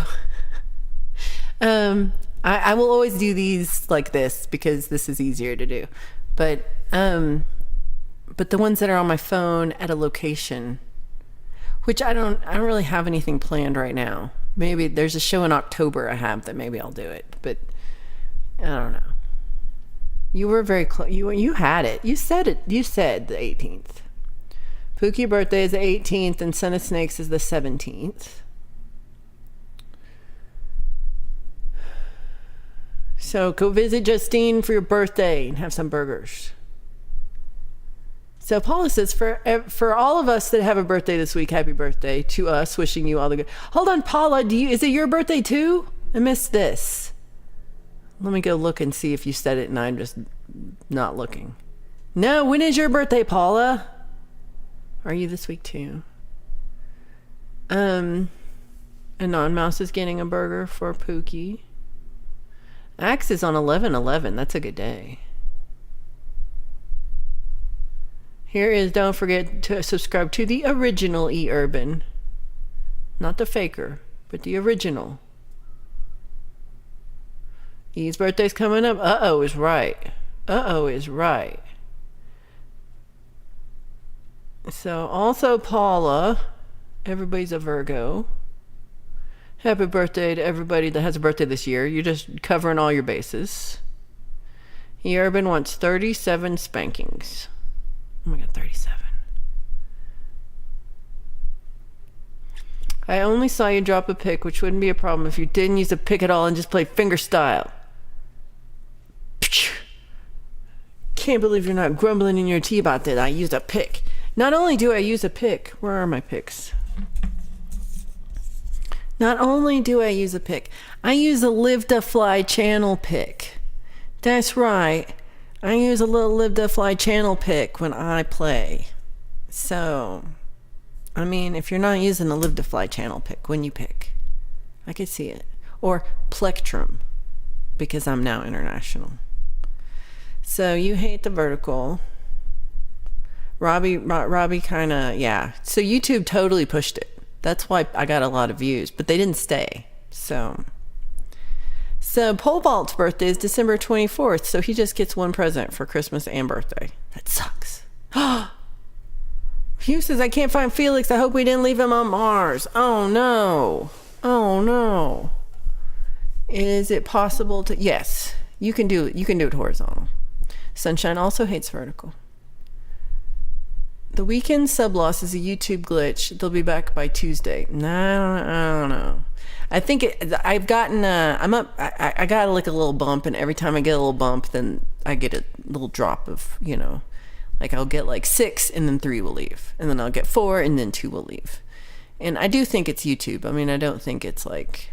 I will always do these like this because this is easier to do. But the ones that are on my phone at a location, which I don't really have anything planned right now. Maybe there's a show in October I have that maybe I'll do it, but I don't know. You were very close. You had it. You said it. You said the 18th. Pookie birthday is the 18th and Son of Snakes is the 17th. So go visit Justine for your birthday and have some burgers. So Paula says, for all of us that have a birthday this week, happy birthday to us, wishing you all the good. Hold on, Paula, is it your birthday too? I missed this. Let me go look and see if you said it and I'm just not looking. No, when is your birthday, Paula? Are you this week too? Anon Mouse is getting a burger for Pookie. Axe is on 11/11. That's a good day. Here is, don't forget to subscribe to the original E-Urban. Not the faker, but the original. E's birthday's coming up. Uh-oh is right. Uh-oh is right. So also Paula, everybody's a Virgo. Happy birthday to everybody that has a birthday this year. You're just covering all your bases. E-Urban wants 37 spankings. Oh my god, 37. I only saw you drop a pic, which wouldn't be a problem if you didn't use a pic at all and just played fingerstyle. Can't believe you're not grumbling in your tea about that. I used a pic. Not only do I use a pic, where are my pics? Not only do I use a pic, I use a Live to Fly channel pic. That's right. I use a little Live to Fly channel pic when I play. So, I mean, if you're not using a Live to Fly channel pic, when you pick, I could see it. Or Plectrum, because I'm now international. So you hate the vertical. Robbie kind of, yeah. So YouTube totally pushed it. That's why I got a lot of views, but they didn't stay. So So Pole Vault's birthday is December 24th, so he just gets one present for Christmas and birthday. That sucks. Hugh says, I can't find Felix. I hope we didn't leave him on Mars. Oh, no. Oh, no. Is it possible to... Yes, you can do it. You can do it horizontal. Sunshine also hates vertical. The weekend sub loss is a YouTube glitch. They'll be back by Tuesday. No, I don't know. I think I've gotten, I'm up, I got like a little bump, and every time I get a little bump, then I get a little drop of, you know, like I'll get like 6 and then 3 will leave. And then I'll get 4 and then 2 will leave. And I do think it's YouTube. I mean, I don't think it's like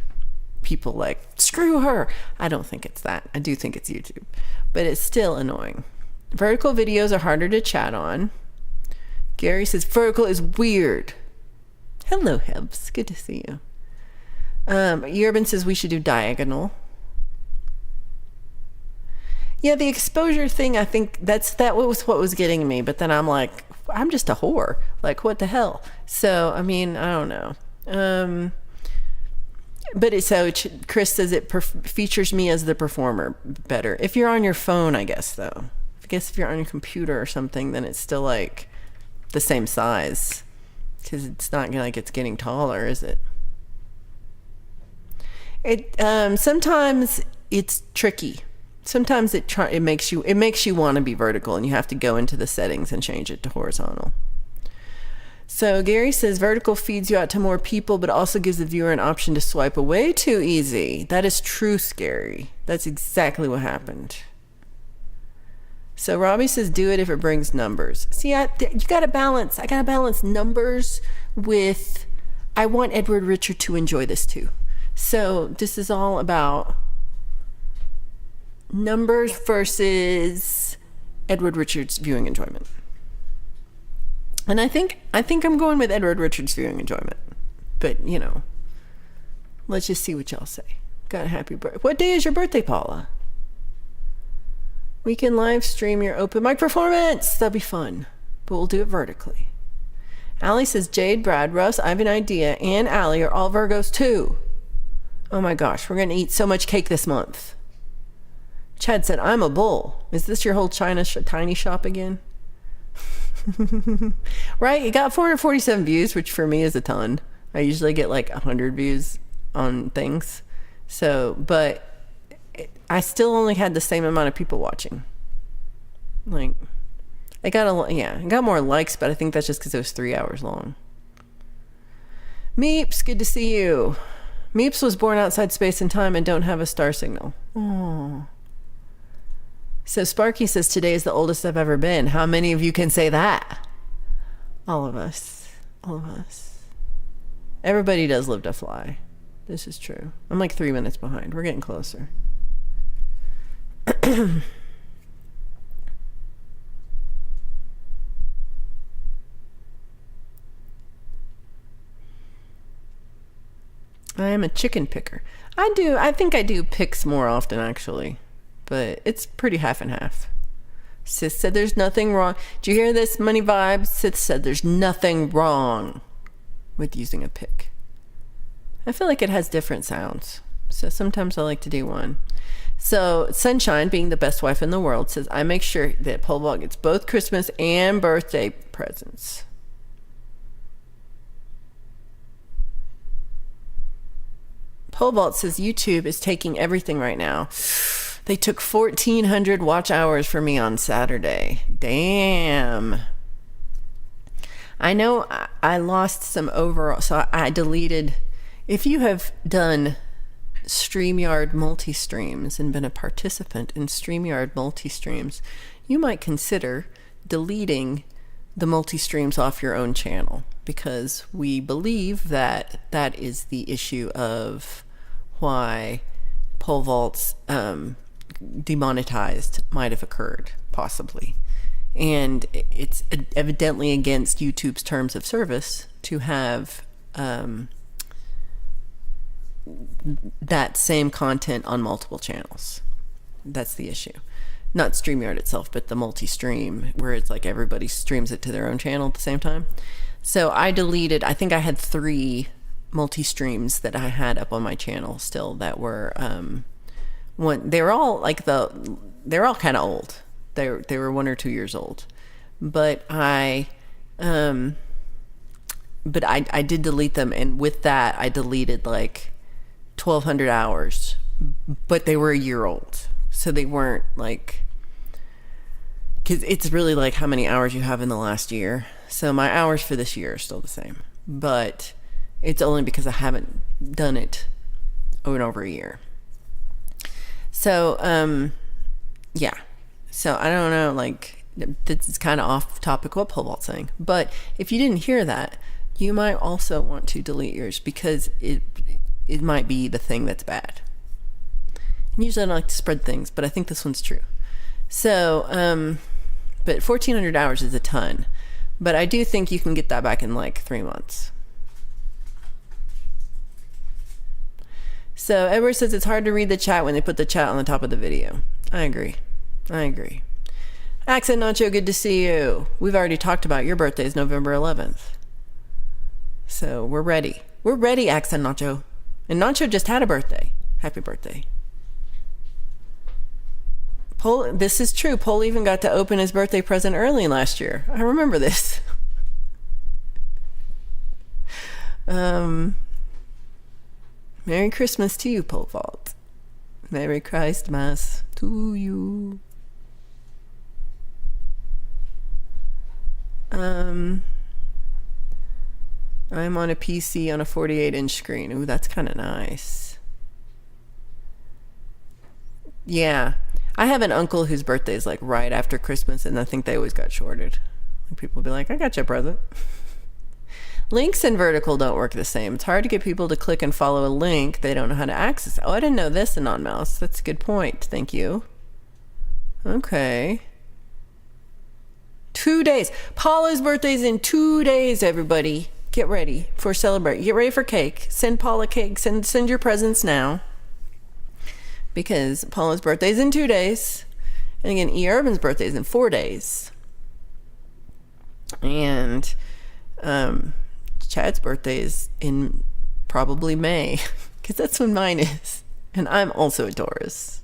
people like, screw her. I don't think it's that. I do think it's YouTube. But it's still annoying. Vertical videos are harder to chat on. Gary says, vertical is weird. Hello, Hebs. Good to see you. Urban says we should do diagonal. Yeah, the exposure thing, I think that was what was getting me. But then I'm like, I'm just a whore. Like, what the hell? So, I mean, I don't know. But Chris says it features me as the performer better. If you're on your phone, I guess, though. I guess if you're on your computer or something, then it's still like the same size, because it's not like it's getting taller, is it? Sometimes it's tricky. Sometimes it makes you want to be vertical, and you have to go into the settings and change it to horizontal. So Gary says vertical feeds you out to more people, but also gives the viewer an option to swipe away too easy. That is true, Gary. That's exactly what happened. So Robbie says, do it if it brings numbers. See, you got to balance. I got to balance numbers with, I want Edward Richard to enjoy this too. So this is all about numbers versus Edward Richards' viewing enjoyment. And I think I'm going with Edward Richards' viewing enjoyment. But, you know, let's just see what y'all say. Got a happy birthday. What day is your birthday, Paula? We can live stream your open mic performance. That'll be fun. But we'll do it vertically. Allie says, Jade, Brad, Russ, I have an idea, and Allie are all Virgos too. Oh my gosh, we're going to eat so much cake this month. Chad said, I'm a bull. Is this your whole tiny shop again? Right? You got 447 views, which for me is a ton. I usually get like 100 views on things. So, but I still only had the same amount of people watching. Like, I got more likes, but I think that's just because it was 3 hours long. Meeps, good to see you. Meeps was born outside space and time and don't have a star signal. Oh. So Sparky says, today is the oldest I've ever been. How many of you can say that? All of us. All of us. Everybody does live to fly. This is true. I'm like 3 minutes behind. We're getting closer. I am a chicken picker. I think I do picks more often, actually. But it's pretty half and half. Sis said there's nothing wrong. Do you hear this, Money Vibes? Sis said there's nothing wrong with using a pick. I feel like it has different sounds. So sometimes I like to do one. So Sunshine, being the best wife in the world, says, I make sure that Pole Vault gets both Christmas and birthday presents. Pole Vault says YouTube is taking everything right now. They took 1,400 watch hours for me on Saturday. Damn. I know I lost some overall, so I deleted. If you have done StreamYard multi-streams and been a participant in StreamYard multi-streams, you might consider deleting the multi-streams off your own channel, because we believe that that is the issue of why Pole Vault's demonetized might have occurred, possibly. And it's evidently against YouTube's terms of service to have that same content on multiple channels. That's the issue. Not StreamYard itself, but the multi-stream, where it's like everybody streams it to their own channel at the same time. So I deleted, I think I had 3 multi-streams that I had up on my channel still that were they're all kind of old. They were 1 or 2 years old, but I did delete them, and with that I deleted like 1,200 hours, but they were a year old, so they weren't like, because it's really like how many hours you have in the last year. So my hours for this year are still the same, but it's only because I haven't done it over and over a year. So yeah, so I don't know, like, this is kind of off topic what pole vault's saying, but if you didn't hear that, you might also want to delete yours, because it might be the thing that's bad. And usually I don't like to spread things, but I think this one's true. So but 1,400 hours is a ton, but I do think you can get that back in like 3 months. So Edward says it's hard to read the chat when they put the chat on the top of the video. I agree. Accent Nacho, good to see you. We've already talked about your birthday is November 11th. So we're ready. We're ready, Accent Nacho. And Nacho just had a birthday. Happy birthday. Paul, this is true. Paul even got to open his birthday present early last year. I remember this. Merry Christmas to you, Pole Vault. Merry Christmas to you. I'm on a PC on a 48-inch screen. Ooh, that's kind of nice. Yeah. I have an uncle whose birthday is like right after Christmas, and I think they always got shorted. People will be like, I got you a present. Links and vertical don't work the same. It's hard to get people to click and follow a link they don't know how to access. Oh, I didn't know this, Anon Mouse. That's a good point. Thank you. Okay. 2 days. Paula's birthday's in 2 days, everybody. Get ready for celebrate. Get ready for cake. Send Paula cake. Send your presents now. Because Paula's birthday's in 2 days. And again, E. Urban's birthday's in 4 days. And Chad's birthday is in probably May. Because that's when mine is. And I'm also a Taurus.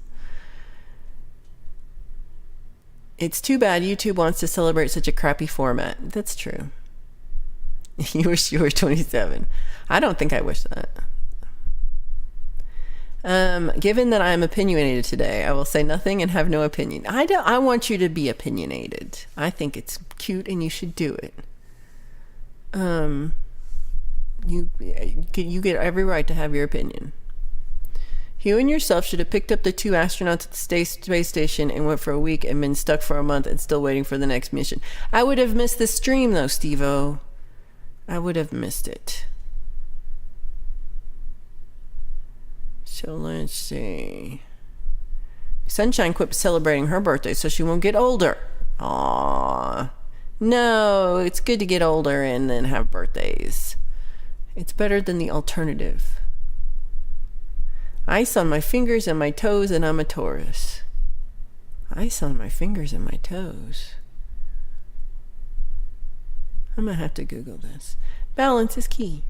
It's too bad YouTube wants to celebrate such a crappy format. That's true. You wish you were 27. I don't think I wish that. Given that I'm opinionated today, I will say nothing and have no opinion. I want you to be opinionated. I think it's cute and you should do it. You get every right to have your opinion. You and yourself should have picked up the 2 astronauts at the space station and went for a week and been stuck for a month and still waiting for the next mission. I would have missed the stream though, Steve-O. I would have missed it. So let's see. Sunshine quit celebrating her birthday so she won't get older. Aww. No, it's good to get older and then have birthdays. It's better than the alternative. Ice on my fingers and my toes, and I'm a Taurus. Ice on my fingers and my toes. I'm gonna have to Google this. Balance is key.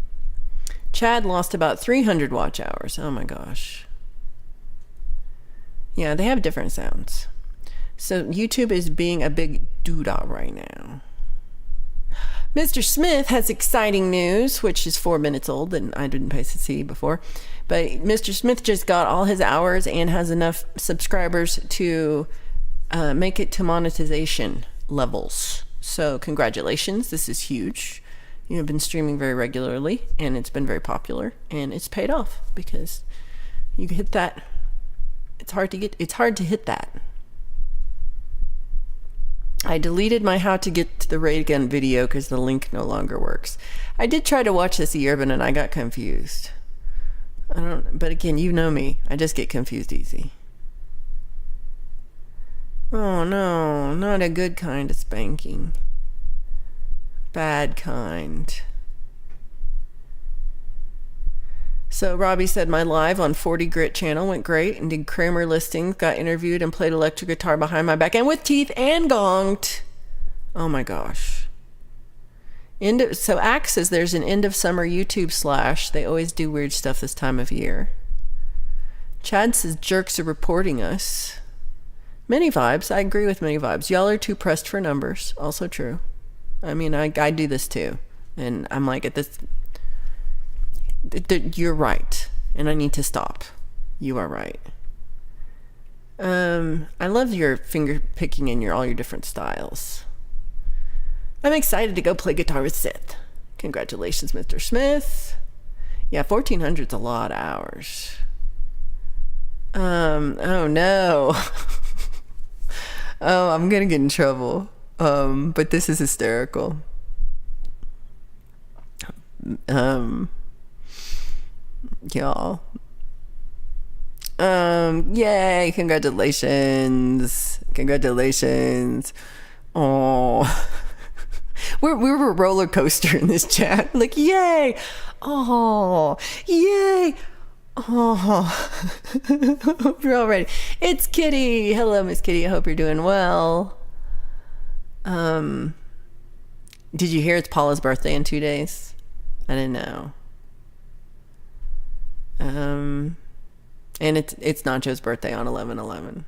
Chad lost about 300 watch hours. Oh my gosh. Yeah, they have different sounds. So YouTube is being a big doodah right now. Mr. Smith has exciting news, which is 4 minutes old, and I didn't pay to see before. But Mr. Smith just got all his hours and has enough subscribers to make it to monetization levels. So congratulations, this is huge. You have been streaming very regularly, and it's been very popular, and it's paid off because you hit that. It's hard to hit that. I deleted my how to get to the ray gun video because the link no longer works. I did try to watch this Urban and I got confused. But again, you know me. I just get confused easy. Oh no, not a good kind of spanking. Bad kind. So Robbie said my live on 40 Grit channel went great and did Kramer listings, got interviewed and played electric guitar behind my back and with teeth and gonged. Oh my gosh. So Axe says there's an end of summer YouTube /. They always do weird stuff this time of year. Chad says jerks are reporting us. Many vibes. I agree with many vibes. Y'all are too pressed for numbers. Also true. I mean, I do this too. And I'm like, at this, you're right. And I need to stop. You are right. I love your finger picking in all your different styles. I'm excited to go play guitar with Sith. Congratulations, Mr. Smith. Yeah, 1,400's a lot of hours. Oh no. Oh, I'm gonna get in trouble. But this is hysterical. Y'all. Yay, congratulations. Oh. We're a roller coaster in this chat. Like, yay. Oh, yay. Oh. Hope you're all ready. It's Kitty. Hello, Miss Kitty. I hope you're doing well. Did you hear it's Paula's birthday in 2 days? I didn't know. And it's Nacho's birthday on 11/11.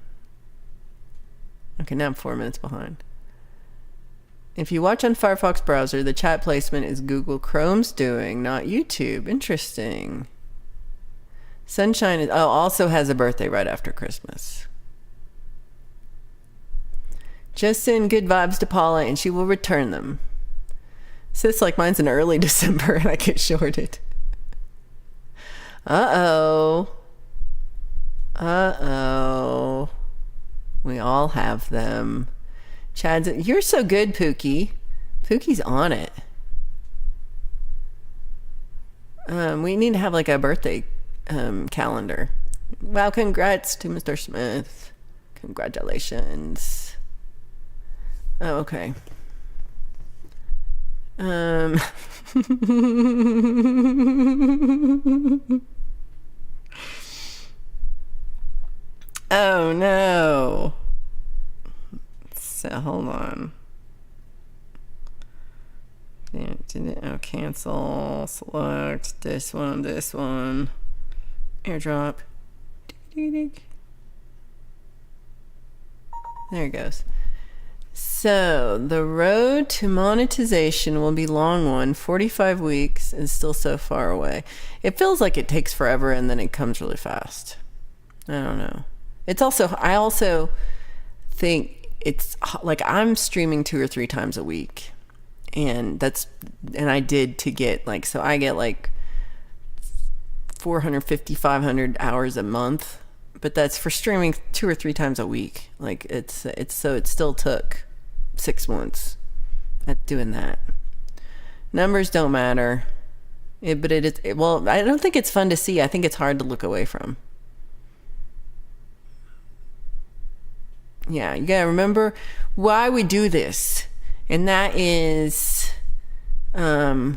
Okay, now I'm 4 minutes behind. If you watch on Firefox browser, the chat placement is Google Chrome's doing, not YouTube. Interesting. Sunshine also has a birthday right after Christmas. Just send good vibes to Paula and she will return them. Sis, like mine's in early December and I get shorted. Uh-oh. We all have them. Chad's, you're so good, Pookie. Pookie's on it. We need to have like a birthday calendar. Wow, congrats to Mr. Smith. Congratulations. Oh, okay. Oh no. So hold on. Oh, cancel. Select this one. Airdrop. There it goes. So the road to monetization will be long one. 45 weeks and still so far away. It feels like it takes forever and then it comes really fast. I don't know. It's also, I also think it's like I'm streaming 2 or 3 times a week. And I did to get like, so I get like 450, 500 hours a month, but that's for streaming 2 or 3 times a week. Like it's so it still took 6 months at doing that. Numbers don't matter. But it is, well, I don't think it's fun to see. I think it's hard to look away from. Yeah, you gotta remember why we do this. And that is, I'll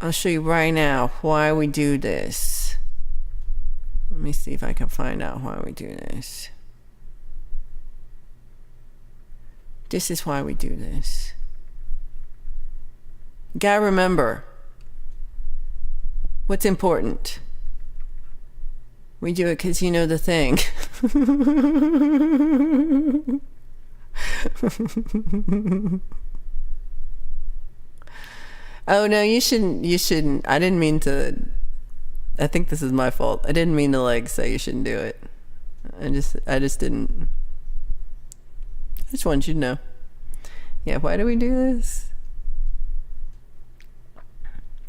show you right now why we do this. Let me see if I can find out why we do this. This is why we do this. You gotta remember what's important. We do it because you know the thing. Oh no, you shouldn't. I didn't mean to. I think this is my fault. I didn't mean to like say you shouldn't do it. I just didn't. I just want you to know. Yeah, why do we do this?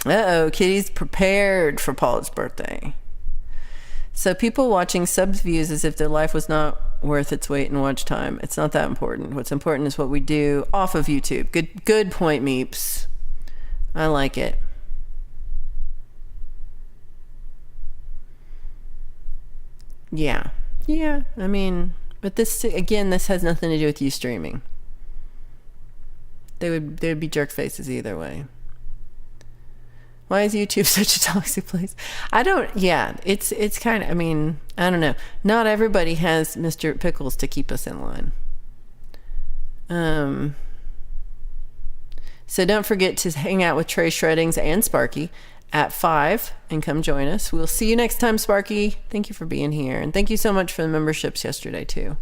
Uh-oh, Kitty's prepared for Paula's birthday. So people watching subs views as if their life was not worth its weight in watch time. It's not that important. What's important is what we do off of YouTube. Good point, Meeps. I like it. Yeah. I mean, but this has nothing to do with you streaming. There'd be jerk faces either way. Why is YouTube such a toxic place? It's kind of, I mean, I don't know. Not everybody has Mr. Pickles to keep us in line. So don't forget to hang out with Trey Shreddings and Sparky at 5 and come join us. We'll see you next time, Sparky. Thank you for being here. And thank you so much for the memberships yesterday, too.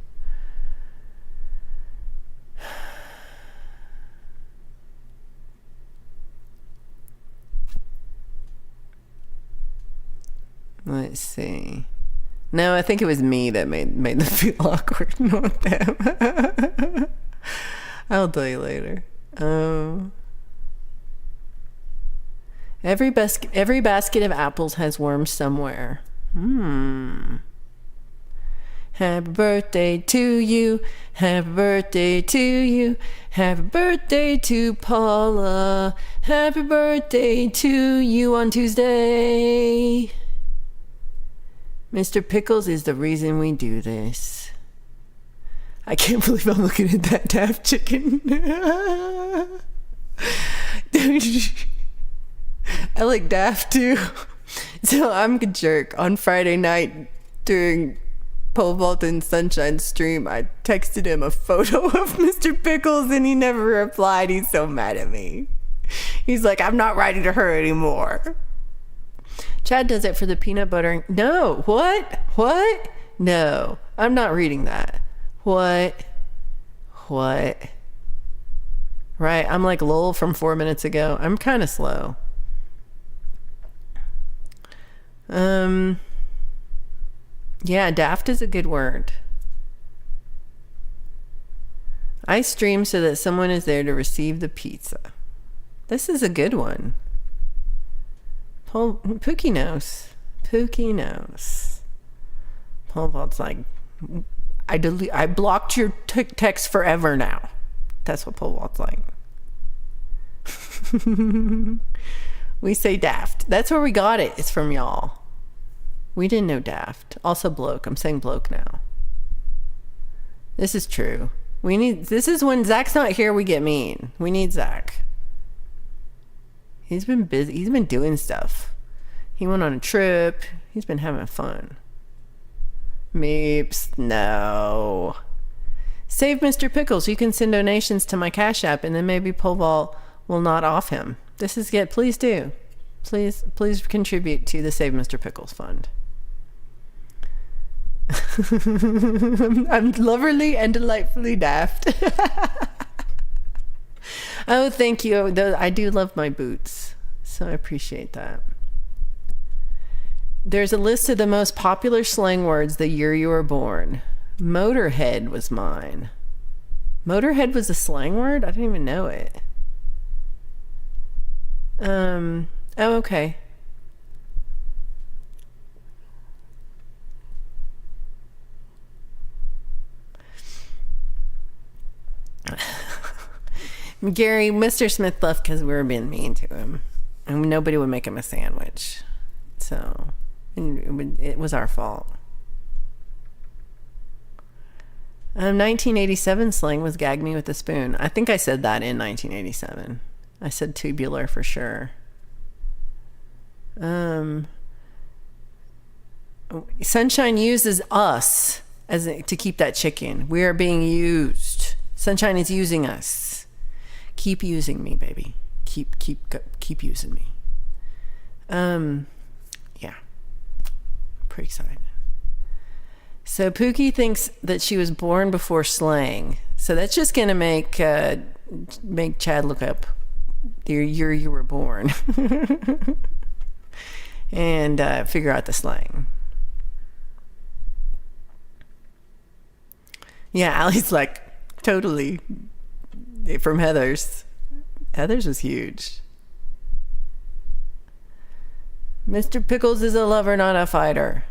Let's see. No, I think it was me that made them feel awkward, not them. I'll tell you later. Every basket of apples has worms somewhere. Happy birthday to you. Happy birthday to you. Happy birthday to Paula. Happy birthday to you on Tuesday. Mr. Pickles is the reason we do this. I can't believe I'm looking at that Daft chicken. I like Daft too. So I'm a jerk. On Friday night during Pole Vault and Sunshine stream, I texted him a photo of Mr. Pickles and he never replied. He's so mad at me. He's like, I'm not writing to her anymore. Chad does it for the peanut butter. No. What? No. I'm not reading that. What? Right. I'm like Lowell from 4 minutes ago. I'm kind of slow. Yeah, daft is a good word. I stream so that someone is there to receive the pizza. This is a good one. Pookie knows. Pole Vault's like, I blocked your text forever now. That's what Pole Vault's like. We say daft. That's where we got it. It's from y'all. We didn't know daft. Also bloke. I'm saying bloke now. This is true. This is when Zach's not here, we get mean. We need Zach. He's been busy. He's been doing stuff. He went on a trip. He's been having fun. Meeps. No. Save Mr. Pickles. You can send donations to my Cash App and then maybe Pole Vault will not off him. This is good. Please do. Please contribute to the Save Mr. Pickles fund. I'm loverly and delightfully daft. Oh, thank you. I do love my boots, so I appreciate that. There's a list of the most popular slang words the year you were born. Motorhead was mine. Motorhead was a slang word? I didn't even know it. Oh, okay. Gary, Mr. Smith left because we were being mean to him. And nobody would make him a sandwich. So, it was our fault. 1987 slang was gag me with a spoon. I think I said that in 1987. I said tubular for sure. Sunshine uses us to keep that chicken. We are being used. Sunshine is using us. Keep using me, baby. Keep using me. Yeah. Pretty excited. So Pookie thinks that she was born before slang. So that's just gonna make Chad look up the year you were born and figure out the slang. Yeah, Allie's like, totally. From Heather's. Heather's was huge. Mr. Pickles is a lover, not a fighter.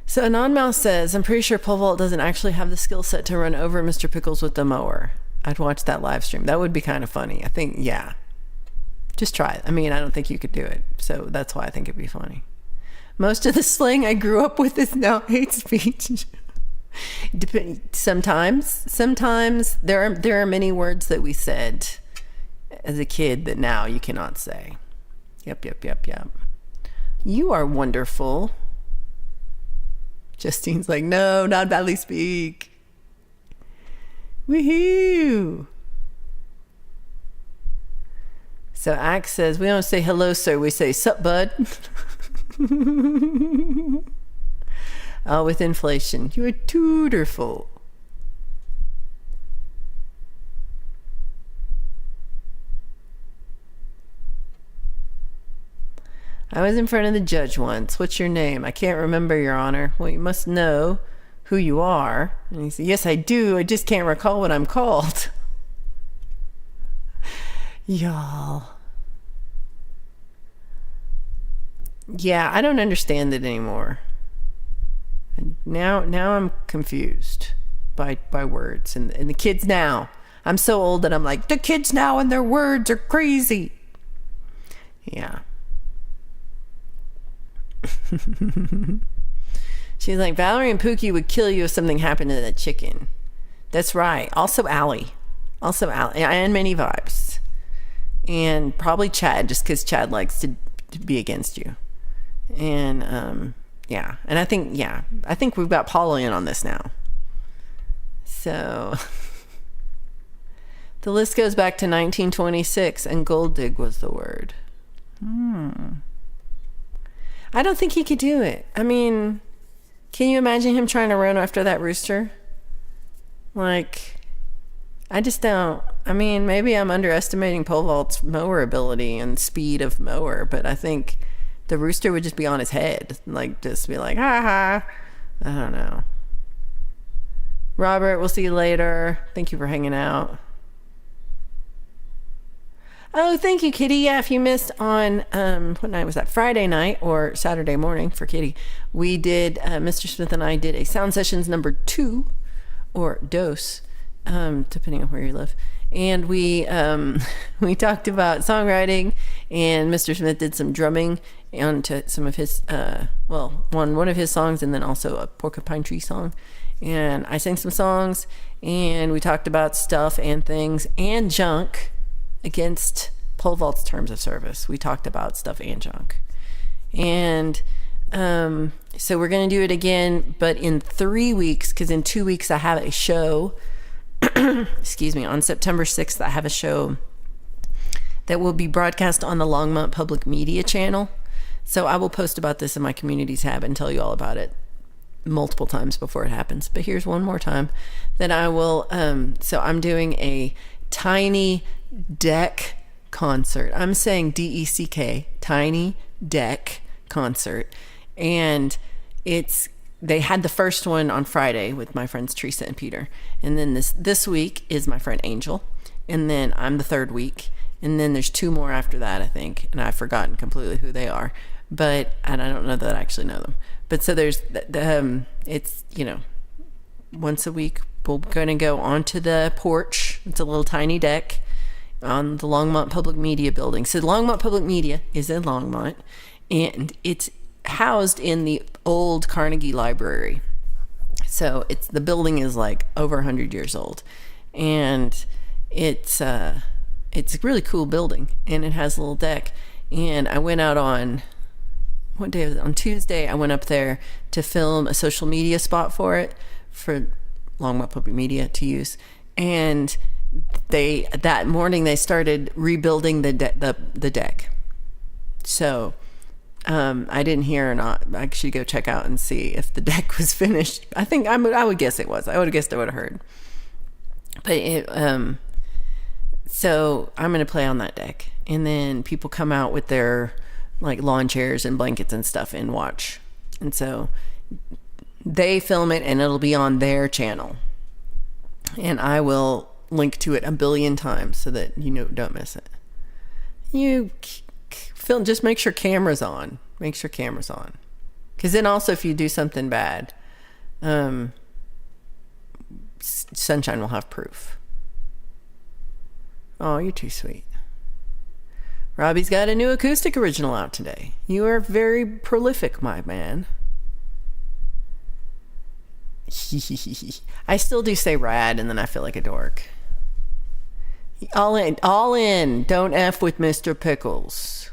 So Anonmouse says, I'm pretty sure Pole Vault doesn't actually have the skill set to run over Mr. Pickles with the mower. I'd watch that live stream. That would be kind of funny. I think, yeah. Just try it. I mean, I don't think you could do it. So that's why I think it'd be funny. Most of the slang I grew up with is now hate speech. Sometimes there are many words that we said as a kid that now you cannot say. Yep. You are wonderful. Justine's like, no, not badly speak. Woohoo! So Axe says, we don't say hello, sir. We say, sup, bud. Oh, with inflation. You are tutorful. I was in front of the judge once. What's your name? I can't remember, Your Honor. Well, you must know who you are. And he said, yes, I do. I just can't recall what I'm called. Y'all. Yeah, I don't understand it anymore. And now I'm confused by words. And the kids now. I'm so old that I'm like, the kids now and their words are crazy. Yeah. She's like, Valerie and Pookie would kill you if something happened to that chicken. That's right. Also Allie. And Many Vibes. And probably Chad, just because Chad likes to be against you. And yeah. And I think we've got Paula in on this now. So the list goes back to 1926, and gold dig was the word. I don't think he could do it. I mean, can you imagine him trying to run after that rooster? Like, I just don't. I mean, maybe I'm underestimating pole vault's mower ability and speed of mower, but I think the rooster would just be on his head. Like, just be like, ha ha. I don't know. Robert, we'll see you later. Thank you for hanging out. Oh, thank you, Kitty. Yeah, if you missed on, what night was that? Friday night or Saturday morning for Kitty. We did, Mr. Smith and I did a Sound Sessions number 2, or dose, depending on where you live. And we talked about songwriting, and Mr. Smith did some drumming onto some of his, one of his songs, and then also a Porcupine Tree song. And I sang some songs, and we talked about stuff and things and junk against pole vault's terms of service. We talked about stuff and junk. And so we're going to do it again, but in 3 weeks, because in 2 weeks I have a show. Excuse me. On September 6th, I have a show that will be broadcast on the Longmont Public Media channel. So I will post about this in my community tab and tell you all about it multiple times before it happens. But here's one more time that I will. So I'm doing a tiny deck concert. I'm saying DECK, tiny deck concert. And they had the first one on Friday with my friends Teresa and Peter. And then this week is my friend Angel. And then I'm the third week. And then there's 2 more after that, I think. And I've forgotten completely who they are. And I don't know that I actually know them. But so there's, it's, once a week, we're going to go onto the porch. It's a little tiny deck on the Longmont Public Media building. So Longmont Public Media is in Longmont, and it's housed in the old Carnegie Library. So the building is like over 100 years old, and it's a really cool building, and it has a little deck. And I went out on, what day was it? On Tuesday, I went up there to film a social media spot for it, for Longmont Public Media to use. And that morning they started rebuilding the deck. So I didn't hear or not. I should go check out and see if the deck was finished. I think I would guess it was. I would have guessed I would have heard. But so I'm going to play on that deck, and then people come out with their like lawn chairs and blankets and stuff and watch. And so they film it, and it'll be on their channel, and I will link to it 1 billion times so that don't miss it. You film, just make sure camera's on. Make sure camera's on, because then also if you do something bad, Sunshine will have proof. Oh, you're too sweet. Robbie's got a new acoustic original out today. You are very prolific, my man. I still do say rad, and then I feel like a dork. All in. Don't F with Mr. Pickles.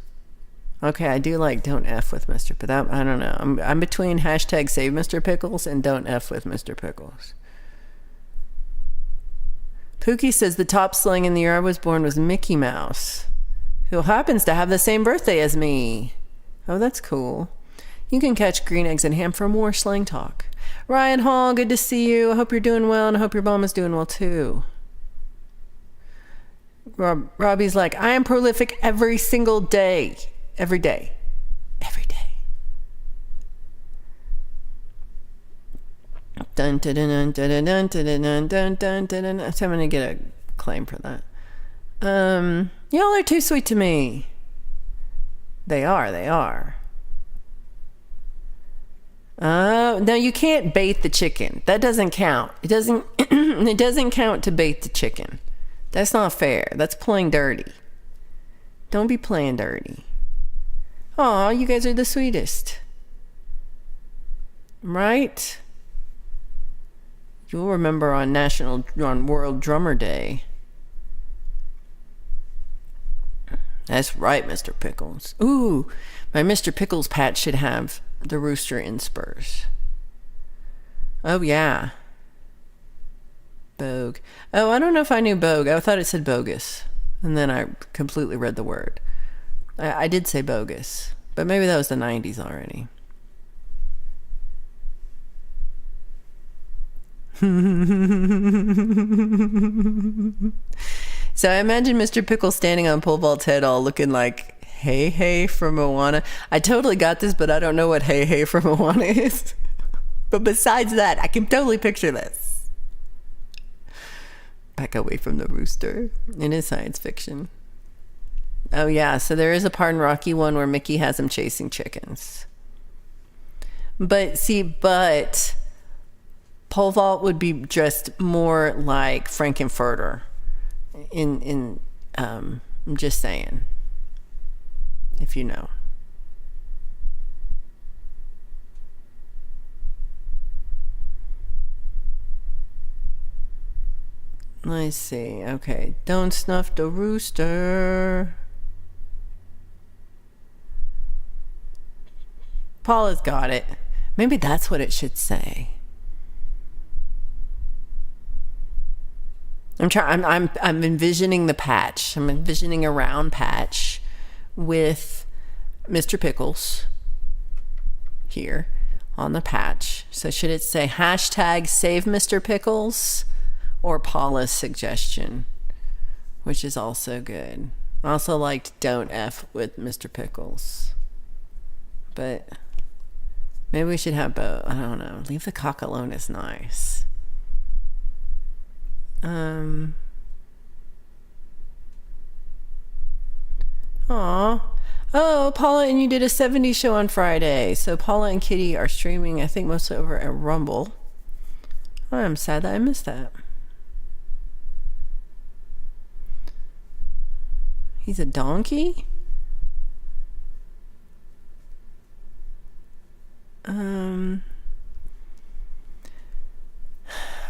Okay, I do like don't F with Mr. But I don't know. I'm between hashtag save Mr. Pickles and don't F with Mr. Pickles. Pookie says the top slang in the year I was born was Mickey Mouse. who happens to have the same birthday as me. Oh, that's cool. You can catch Green Eggs and Ham for more slang talk. Ryan Hall, good to see you. I hope you're doing well, and I hope your mom is doing well too. Robbie's like, I am prolific every single day. Every day. Every day. Dun dun dun dun dun dun dun dun dun dun. So I'm gonna get a claim for that. Y'all are too sweet to me. They are. No, you can't bait the chicken. That doesn't count. It doesn't count to bait the chicken. That's not fair. That's playing dirty. Don't be playing dirty. Aw, you guys are the sweetest. Right? You'll remember on World Drummer Day. That's right, Mr. Pickles. Ooh, my Mr. Pickles patch should have the rooster in spurs. Oh, yeah. Bogue. Oh, I don't know if I knew bogue. I thought it said bogus. And then I completely read the word. I did say bogus. But maybe that was the 90s already. So I imagine Mr. Pickle standing on Pole Vault's head all looking like Hey Hey from Moana. I totally got this, but I don't know what Hey Hey from Moana is. But besides that, I can totally picture this. Back away from the rooster. It is science fiction. Oh yeah, so there is a part in Rocky 1 where Mickey has him chasing chickens. But Pole Vault would be dressed more like Frankenfurter. I'm just saying, if you know. Let's see. Okay, don't snuff the rooster. Paula's got it. Maybe that's what it should say. I'm envisioning the patch. I'm envisioning a round patch with Mr. Pickles here on the patch. So should it say hashtag save Mr. Pickles or Paula's suggestion, which is also good. I also liked don't F with Mr. Pickles. But maybe we should have both. I don't know. Leave the cock alone is nice. Aw. Oh, Paula and you did a 70s show on Friday. So Paula and Kitty are streaming, I think, mostly over at Rumble. I'm sad that I missed that. He's a donkey?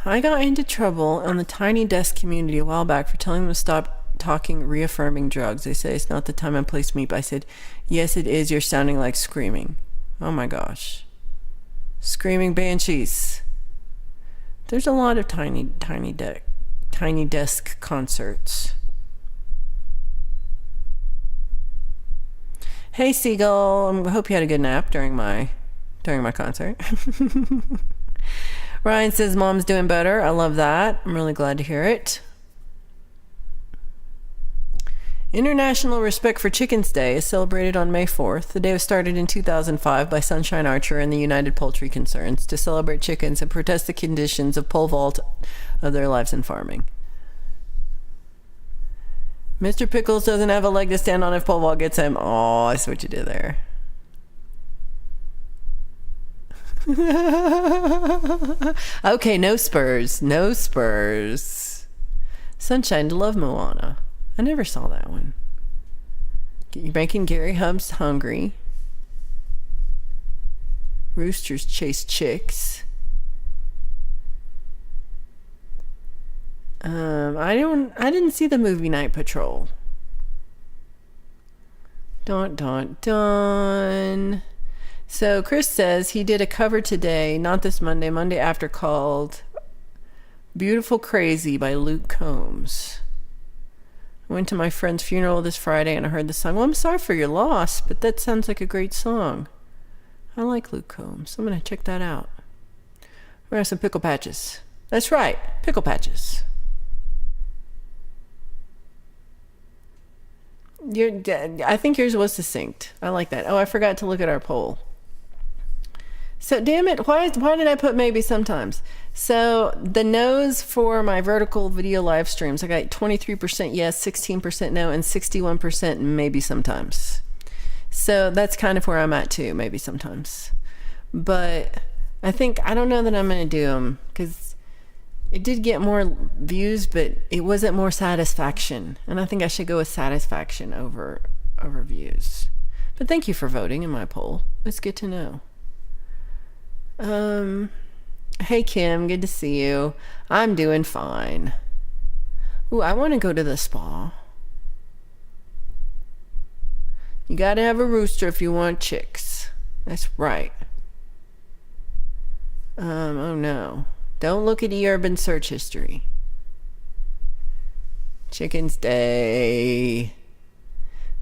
I got into trouble on the Tiny Desk community a while back for telling them to stop talking reaffirming drugs. They say it's not the time and place to meet, but I said, yes, it is. You're sounding like screaming. Oh my gosh. Screaming banshees. There's a lot of Tiny Desk concerts. Hey, Seagull. I hope you had a good nap during my concert. Ryan says mom's doing better. I love that. I'm really glad to hear it. International Respect for Chickens Day is celebrated on May 4th. The day was started in 2005 by Sunshine Archer and the United Poultry Concerns to celebrate chickens and protest the conditions of pole vault of their lives in farming. Mr. Pickles doesn't have a leg to stand on if pole vault gets him. Oh, I see what you did there. Okay, no spurs. No spurs. Sunshine to love Moana. I never saw that one. You're making Gary Hubs hungry. Roosters chase chicks. I didn't see the movie Night Patrol. Dun. So Chris says he did a cover today, not this Monday after, called Beautiful Crazy by Luke Combs. I went to my friend's funeral this Friday and I heard the song. Well, I'm sorry for your loss, but that sounds like a great song. I like Luke Combs. I'm going to check that out. We're going to have some pickle patches. That's right, pickle patches. I think yours was succinct. I like that. Oh, I forgot to look at our poll. So, damn it, why did I put maybe sometimes? So, the no's for my vertical video live streams, I got 23% yes, 16% no, and 61% maybe sometimes. So, that's kind of where I'm at too, maybe sometimes. But I don't know that I'm going to do them because it did get more views, but it wasn't more satisfaction. And I think I should go with satisfaction over views. But thank you for voting in my poll. It's good to know. Hey Kim, good to see you. I'm doing fine. Ooh, I want to go to the spa. You gotta have a rooster if you want chicks. That's right. Oh no. Don't look at eUrban search history. Chicken's Day.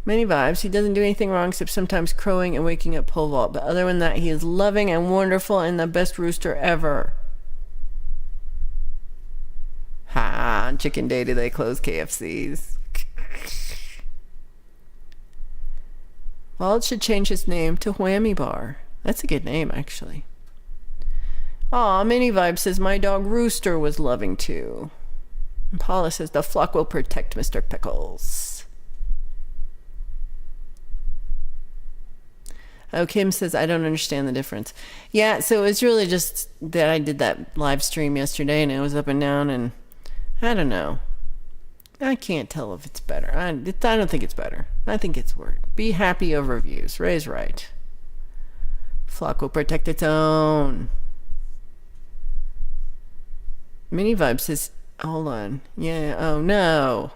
Many vibes. He doesn't do anything wrong except sometimes crowing and waking up pole vault. But other than that, he is loving and wonderful and the best rooster ever. Ha! Chicken Day, do they close KFCs? Vault should change his name to Whammy Bar. That's a good name, actually. Aw, Mini Vibe says, my dog Rooster was loving too. And Paula says, the flock will protect Mr. Pickles. Oh, Kim says, I don't understand the difference. Yeah, so it's really just that I did that live stream yesterday and it was up and down and I don't know. I can't tell if it's better. I don't think it's better. I think it's word. Be happy over views. Ray's right. Flock will protect its own. Mini Vibe says, hold on. Yeah, oh no.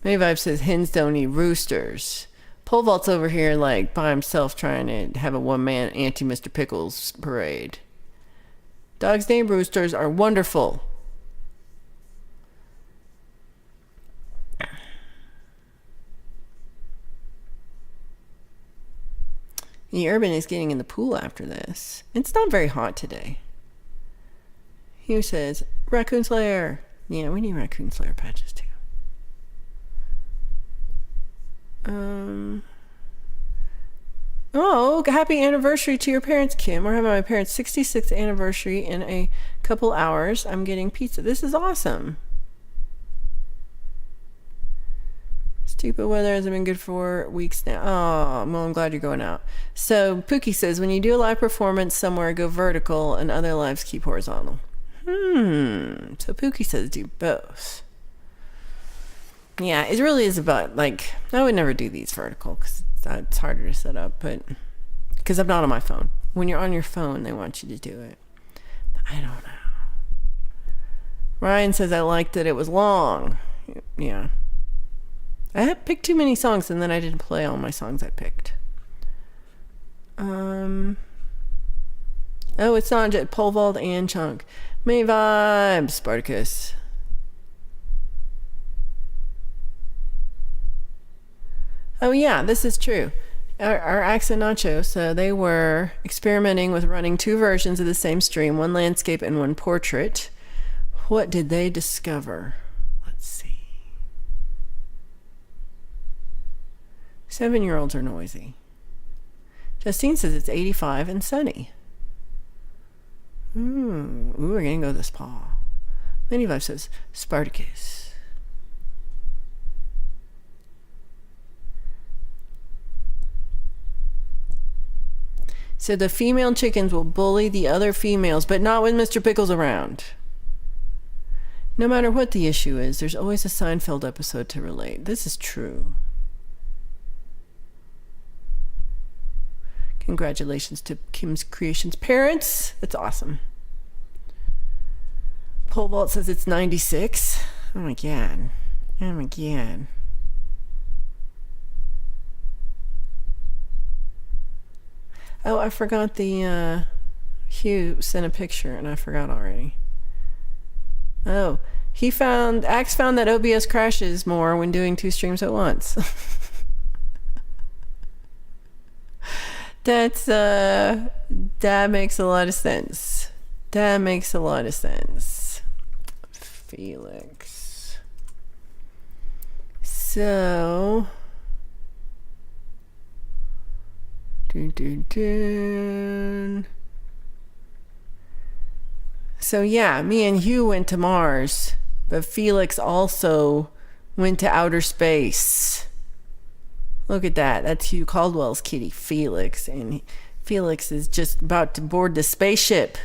Mini Vibe says, hens don't eat roosters. Pole vault's over here like by himself trying to have a one-man anti-Mr. Pickles parade. Dogs named roosters are wonderful. eUrban is getting in the pool after this. It's not very hot today. Hugh says, Raccoon Slayer. Yeah, we need Raccoon Slayer patches too. Oh, happy anniversary to your parents, Kim. We're having my parents' 66th anniversary in a couple hours. I'm getting pizza. This is awesome. Stupid weather hasn't been good for weeks now. Oh, well, I'm glad you're going out. So, Pookie says, when you do a live performance somewhere, go vertical and other lives keep horizontal. So Pookie says do both. Yeah, it really is about, like, I would never do these vertical because it's harder to set up, but because I'm not on my phone. When you're on your phone, they want you to do it. But I don't know. Ryan says I liked that it was long. Yeah. I had picked too many songs and then I didn't play all my songs I picked. Oh, it's not just Pole Vault and Chunk. May Vibes, Spartacus. Oh yeah, this is true. Our Axe and Nacho, so they were experimenting with running two versions of the same stream, one landscape and one portrait. What did they discover? Let's see. 7-year-olds are noisy. Justine says it's 85 and sunny. Ooh, we're gonna go to the spa. Mini Vibe says Spartacus. So the female chickens will bully the other females, but not when Mr. Pickle's around. No matter what the issue is, there's always a Seinfeld episode to relate. This is true. Congratulations to Kim's Creations parents. That's awesome. Pole Vault says it's 96. Oh my god. Oh my god. Oh, I forgot Hugh sent a picture and I forgot already. Oh, Axe found that OBS crashes more when doing 2 streams at once. That makes a lot of sense. Felix. So So yeah, me and Hugh went to Mars, but Felix also went to outer space. Look at that. That's Hugh Caldwell's kitty, Felix. And Felix is just about to board the spaceship.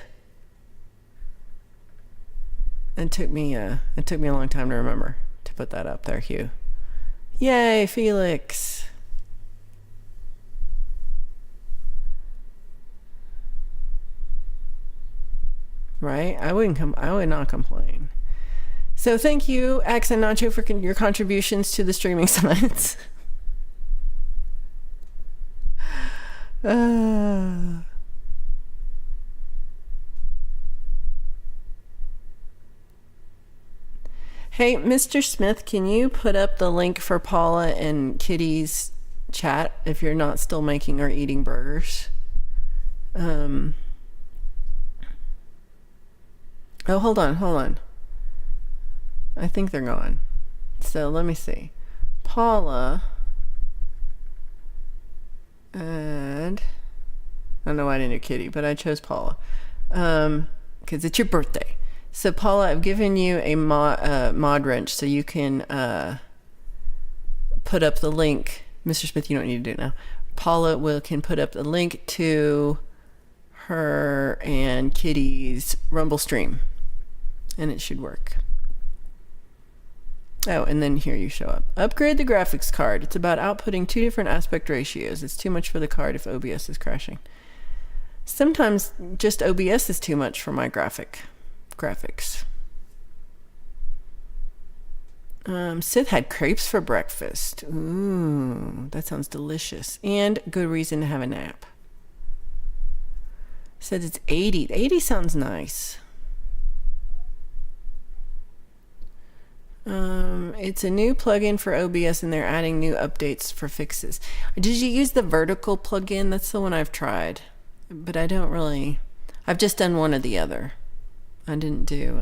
It took me a long time to remember to put that up there, Hugh. Yay, Felix. Right? I would not complain. So thank you, Axe and Nacho, for your contributions to the streaming science. Hey, Mr. Smith, can you put up the link for Paula and Kitty's chat if you're not still making or eating burgers? Oh, hold on. I think they're gone. So let me see. Paula. And I don't know why I didn't do Kitty, but I chose Paula. Because it's your birthday. So Paula, I've given you a mod wrench so you can put up the link. Mr. Smith, you don't need to do it now. Paula can put up the link to her and Kitty's Rumble stream. And it should work. Oh, and then here you show up. Upgrade the graphics card. It's about outputting 2 different aspect ratios. It's too much for the card if OBS is crashing. Sometimes just OBS is too much for my graphics. Sith had crepes for breakfast. Ooh, that sounds delicious. And good reason to have a nap. Said it's 80. 80 sounds nice. It's a new plugin for OBS and they're adding new updates for fixes. Did you use the vertical plugin? That's the one I've tried. But I don't really... I've just done one or the other. I didn't do...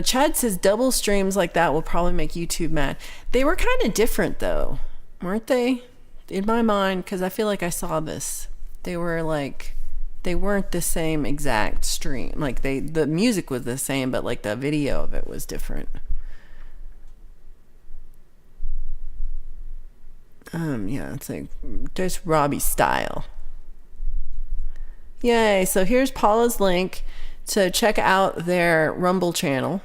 Chad says double streams like that will probably make YouTube mad. They were kind of different though, weren't they? In my mind, because I feel like I saw this. They were like... They weren't the same exact stream. Like the music was the same, but like the video of it was different. Yeah, it's like just Robbie style. Yay! So here's Paula's link to check out their Rumble channel.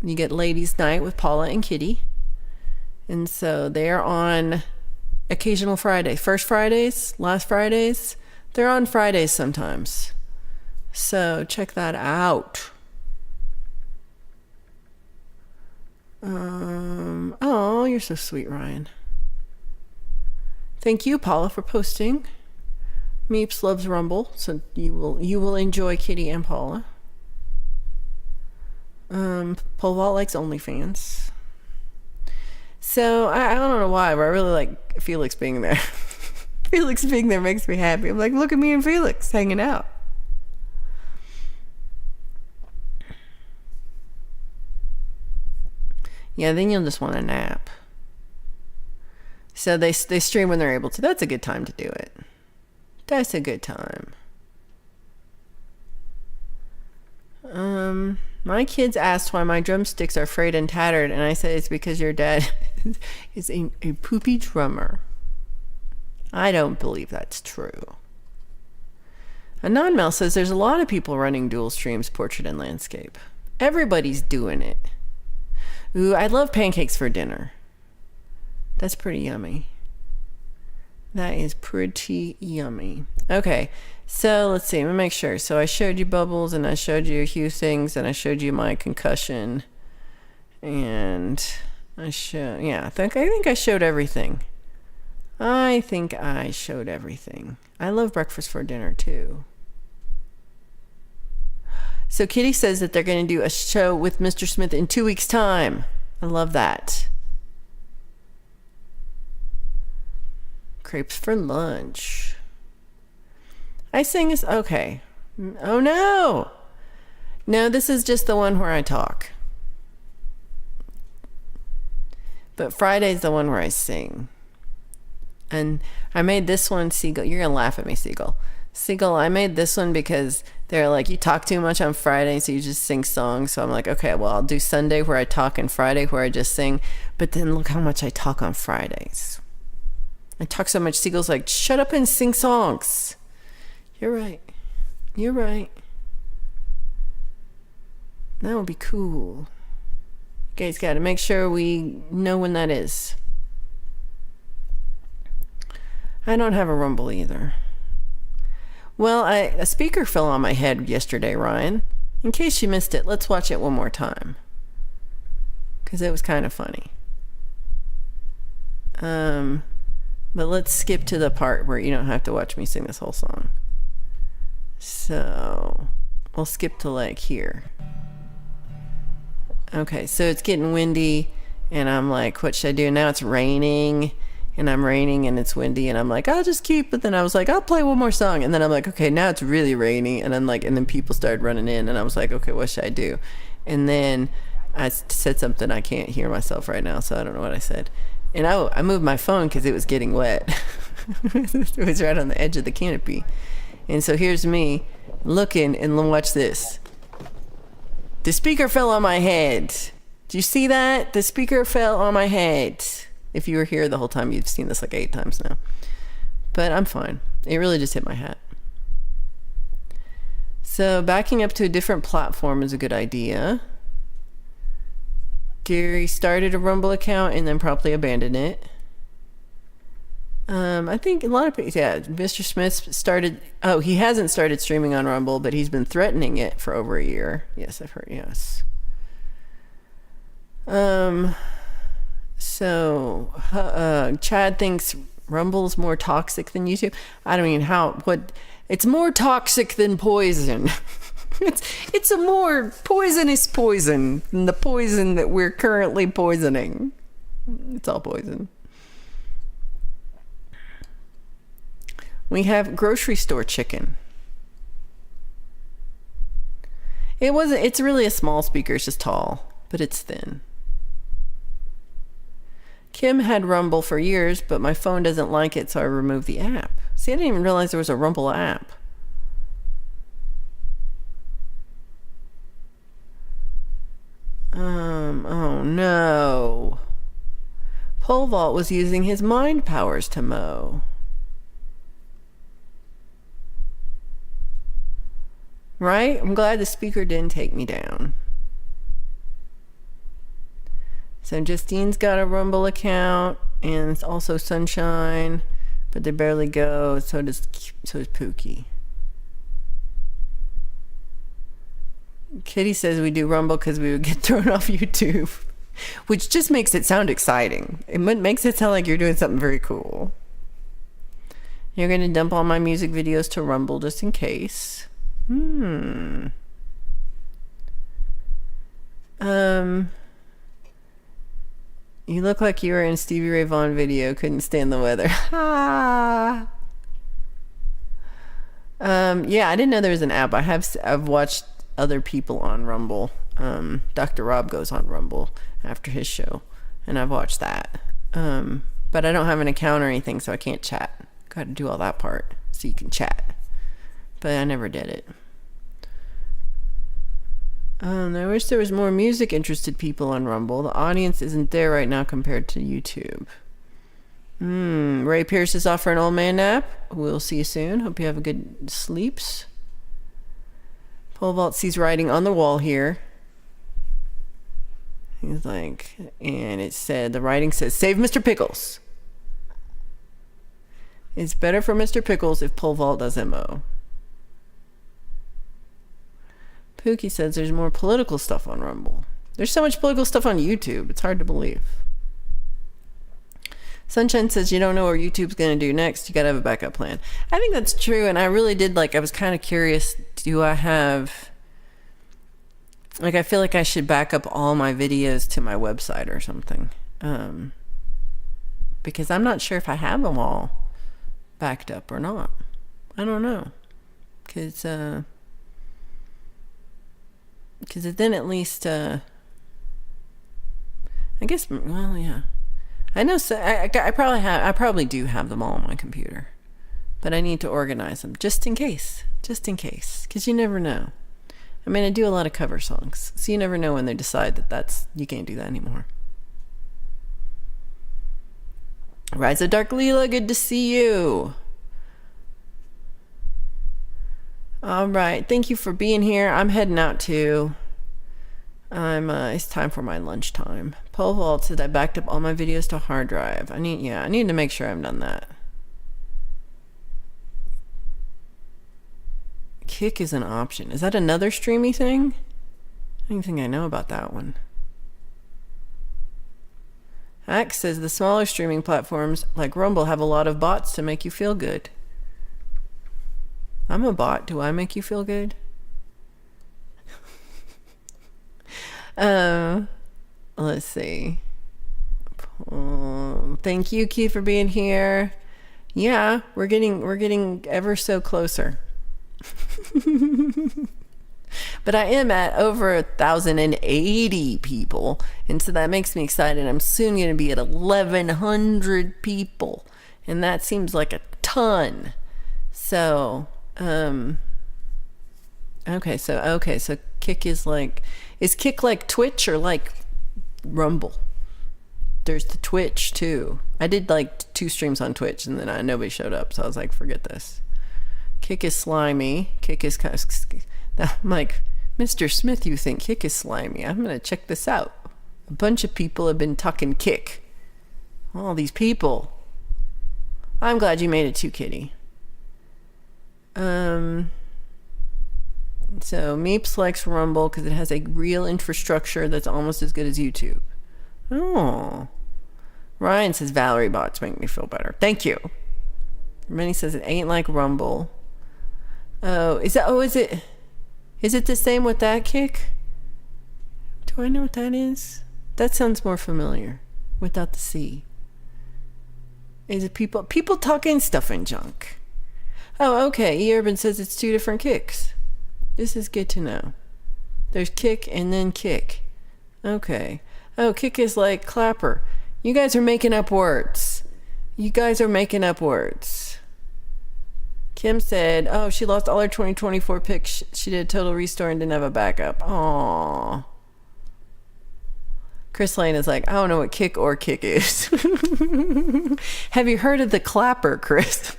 You get Ladies Night with Paula and Kitty, and so they're on occasional Fridays, first Fridays, last Fridays. They're on Fridays sometimes. So check that out. Oh, you're so sweet, Ryan. Thank you, Paula, for posting. Meeps loves Rumble, so you will enjoy Kitty and Paula. Pole Vault likes OnlyFans. So I don't know why, but I really like Felix being there. Felix being there makes me happy. I'm like, look at me and Felix hanging out. Yeah, then you'll just want a nap. So they stream when they're able to. That's a good time to do it. That's a good time. My kids asked why my drumsticks are frayed and tattered, and I said it's because your dad is a poopy drummer. I don't believe that's true. Anonmel says there's a lot of people running dual streams, portrait and landscape. Everybody's doing it. Ooh, I love pancakes for dinner. That's pretty yummy. That is pretty yummy. Okay, so let's see. Let me make sure. So I showed you Bubbles, and I showed you a few things, and I showed you my concussion, and I think I showed everything. I think I showed everything. I love breakfast for dinner too. So Kitty says that they're going to do a show with Mr. Smith in 2 weeks' time. I love that. Crepes for lunch. I sing this. Okay. Oh no. No, this is just the one where I talk. But Friday's the one where I sing. And I made this one, Seagull. You're going to laugh at me, Seagull. Seagull, I made this one because they're like, you talk too much on Friday, so you just sing songs. So I'm like, okay, well, I'll do Sunday where I talk and Friday where I just sing. But then look how much I talk on Fridays. I talk so much, Seagull's like, shut up and sing songs. You're right. You're right. That would be cool. You guys got to make sure we know when that is. I don't have a Rumble either. Well, a speaker fell on my head yesterday, Ryan. In case you missed it, let's watch it one more time. Because it was kind of funny. But let's skip to the part where you don't have to watch me sing this whole song. So, we'll skip to like here. Okay, so it's getting windy, and I'm like, what should I do? Now it's raining. And I'm raining and it's windy and I'm like, I'll just keep. But then I was like, I'll play one more song. And then I'm like, okay, now it's really rainy. And I'm like, and then people started running in and I was like, okay, what should I do? And then I said something. I can't hear myself right now, so I don't know what I said. And I moved my phone because it was getting wet. It was right on the edge of the canopy. And so here's me looking, and watch this. The speaker fell on my head. Do you see that? The speaker fell on my head. If you were here the whole time, you've seen this like 8 times now. But I'm fine. It really just hit my hat. So backing up to a different platform is a good idea. Gary started a Rumble account and then promptly abandoned it. I think a lot of people, yeah, Mr. Smith started, he hasn't started streaming on Rumble, but he's been threatening it for over a year. Yes, I've heard, yes. So, Chad thinks Rumble's more toxic than YouTube. I don't mean it's more toxic than poison. It's a more poisonous poison than the poison that we're currently poisoning. It's all poison. We have grocery store chicken. It's really a small speaker, it's just tall, but it's thin. Kim had Rumble for years, but my phone doesn't like it, so I removed the app. See, I didn't even realize there was a Rumble app. Oh no. Pole Vault was using his mind powers to mow. Right? I'm glad the speaker didn't take me down. So Justine's got a Rumble account, and it's also Sunshine, but they barely go. So does Pookie. Kitty says we do Rumble because we would get thrown off YouTube, which just makes it sound exciting. It makes it sound like you're doing something very cool. You're going to dump all my music videos to Rumble just in case. You look like you were in Stevie Ray Vaughan video. Couldn't stand the weather. Yeah, I didn't know there was an app. I've watched other people on Rumble. Dr. Rob goes on Rumble after his show, and I've watched that. But I don't have an account or anything, so I can't chat. Got to do all that part so you can chat. But I never did it. I wish there was more music interested people on Rumble. The audience isn't there right now compared to YouTube. Ray Pierce is off for an old man nap. We'll see you soon. Hope you have a good sleeps. Pole Vault sees writing on the wall here. He's like, and it said, the writing says, save Mr. Pickles. It's better for Mr. Pickles if Pole Vault doesn't mow. Pookie says there's more political stuff on Rumble. There's so much political stuff on YouTube. It's hard to believe. Sunshine says you don't know what YouTube's going to do next. You got to have a backup plan. I think that's true, and I really did, I was kind of curious, do I have Like, I feel like I should back up all my videos to my website or something. Because I'm not sure if I have them all backed up or not. I don't know. Because then at least, I guess, well, yeah. I know, so I probably do have them all on my computer. But I need to organize them just in case. Because you never know. I mean, I do a lot of cover songs, so you never know when they decide that you can't do that anymore. Rise of Dark Leela, good to see you. All right, thank you for being here. I'm heading out too. It's time for my lunchtime. Pole Vault said I backed up all my videos to hard drive. I need to make sure I've done that. Kick is an option. Is that another streamy thing? I don't think I know about that one. Axe says the smaller streaming platforms like Rumble have a lot of bots to make you feel good. I'm a bot. Do I make you feel good? Let's see. Thank you, Keith, for being here. Yeah, we're getting ever so closer. But I am at over 1,080 people, and so that makes me excited. I'm soon going to be at 1,100 people, and that seems like a ton. So so Kick is Kick like Twitch or like Rumble? There's the Twitch too. I did like 2 streams on Twitch, and then nobody showed up, so I was like, forget this. Kick is slimy. Kick is kind of... I'm like, Mr. Smith, you think Kick is slimy? I'm going to check this out. A bunch of people have been talking Kick. All these people. I'm glad you made it too, Kitty. So Meeps likes Rumble because it has a real infrastructure that's almost as good as YouTube. Oh. Ryan says Valerie bots make me feel better. Thank you. Minnie says it ain't like Rumble. Is it the same with that Kick? Do I know what that is? That sounds more familiar without the C. Is it people talking stuff and junk? Oh, okay. E-Urban says it's 2 different Kicks. This is good to know. There's Kick and then Kick. Okay. Oh, Kick is like Clapper. You guys are making up words. Kim said, oh, she lost all her 2024 picks. She did a total restore and didn't have a backup. Aww. Chris Lane is like, I don't know what Kick or Kick is. Have you heard of the Clapper, Chris?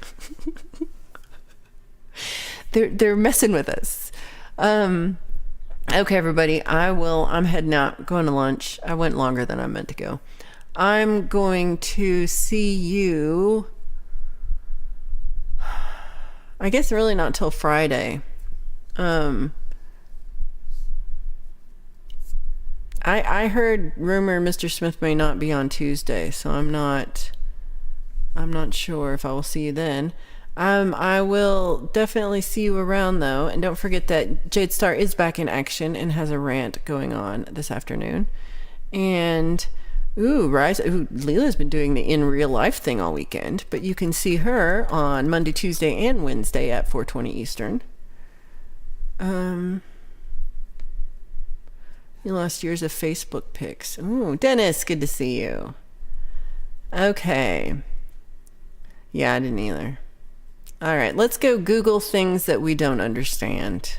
They're messing with us. Okay, everybody. I'm heading out, going to lunch. I went longer than I meant to go. I'm going to see you... I guess really not till Friday. I heard rumor Mr. Smith may not be on Tuesday, so I'm not sure if I will see you then. I will definitely see you around though, and don't forget that Jade Star is back in action and has a rant going on this afternoon. And Leela's been doing the in real life thing all weekend, but you can see her on Monday, Tuesday, and Wednesday at 4:20 Eastern. You lost years of Facebook pics. Ooh, Dennis, good to see you. Okay. Yeah, I didn't either. All right, let's go Google things that we don't understand,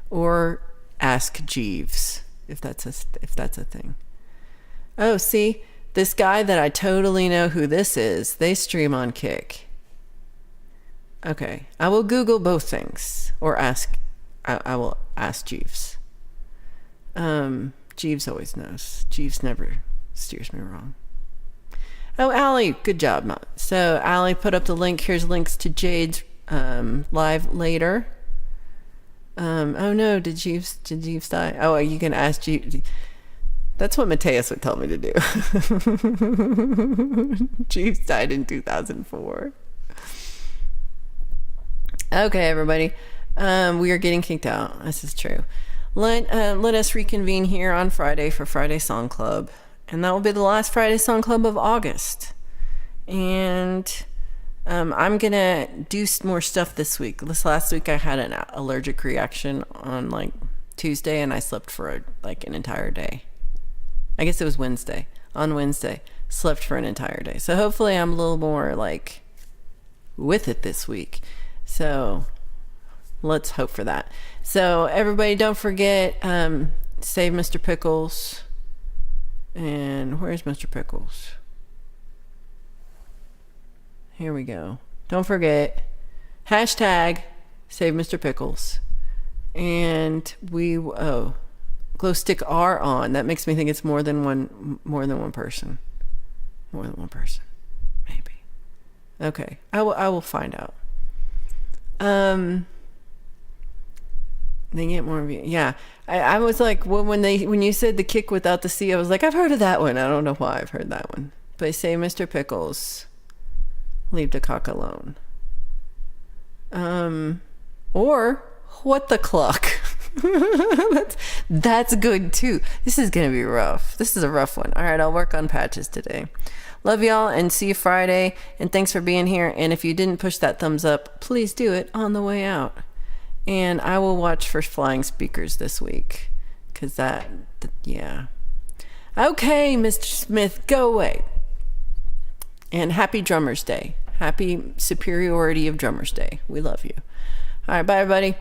or ask Jeeves if that's a thing. Oh, see, this guy that I totally know who this is, they stream on Kick. Okay, I will Google both things, or I will ask Jeeves. Jeeves always knows. Jeeves never steers me wrong. Oh, Allie, good job. So Allie put up the link. Here's links to Jade's live later. Oh no, did Jeeves die? Oh, you can ask Jeeves. That's what Mateus would tell me to do. Jeeves died in 2004. Okay, everybody. We are getting kicked out. This is true. let us reconvene here on Friday for Friday Song Club. And that will be the last Friday Song Club of August. And I'm going to do more stuff this week. This last week I had an allergic reaction on like Tuesday, and I slept for like an entire day. I guess it was Wednesday. On Wednesday, slept for an entire day. So hopefully I'm a little more like with it this week. So let's hope for that. So everybody, don't forget, save Mr. Pickles. And where's Mr. Pickles? Here we go. Don't forget, hashtag save Mr. Pickles. And glow stick R on. That makes me think it's more than one person. More than one person. Maybe. Okay. I will find out. They get more views. Yeah. I was like, when you said the kick without the C, I was like, I've heard of that one. I don't know why I've heard that one. But say Mr. Pickles, leave the cock alone. Or what the cluck. that's good too. This is gonna be rough. This is a rough one. All right, I'll work on patches today. Love y'all, and see you Friday. And thanks for being here. And if you didn't push that thumbs up, please do it on the way out. And I will watch for flying speakers this week, because yeah. Okay, Mr. Smith, go away. And happy Drummers Day. Happy Superiority of Drummers Day. We love you. All right, bye, everybody.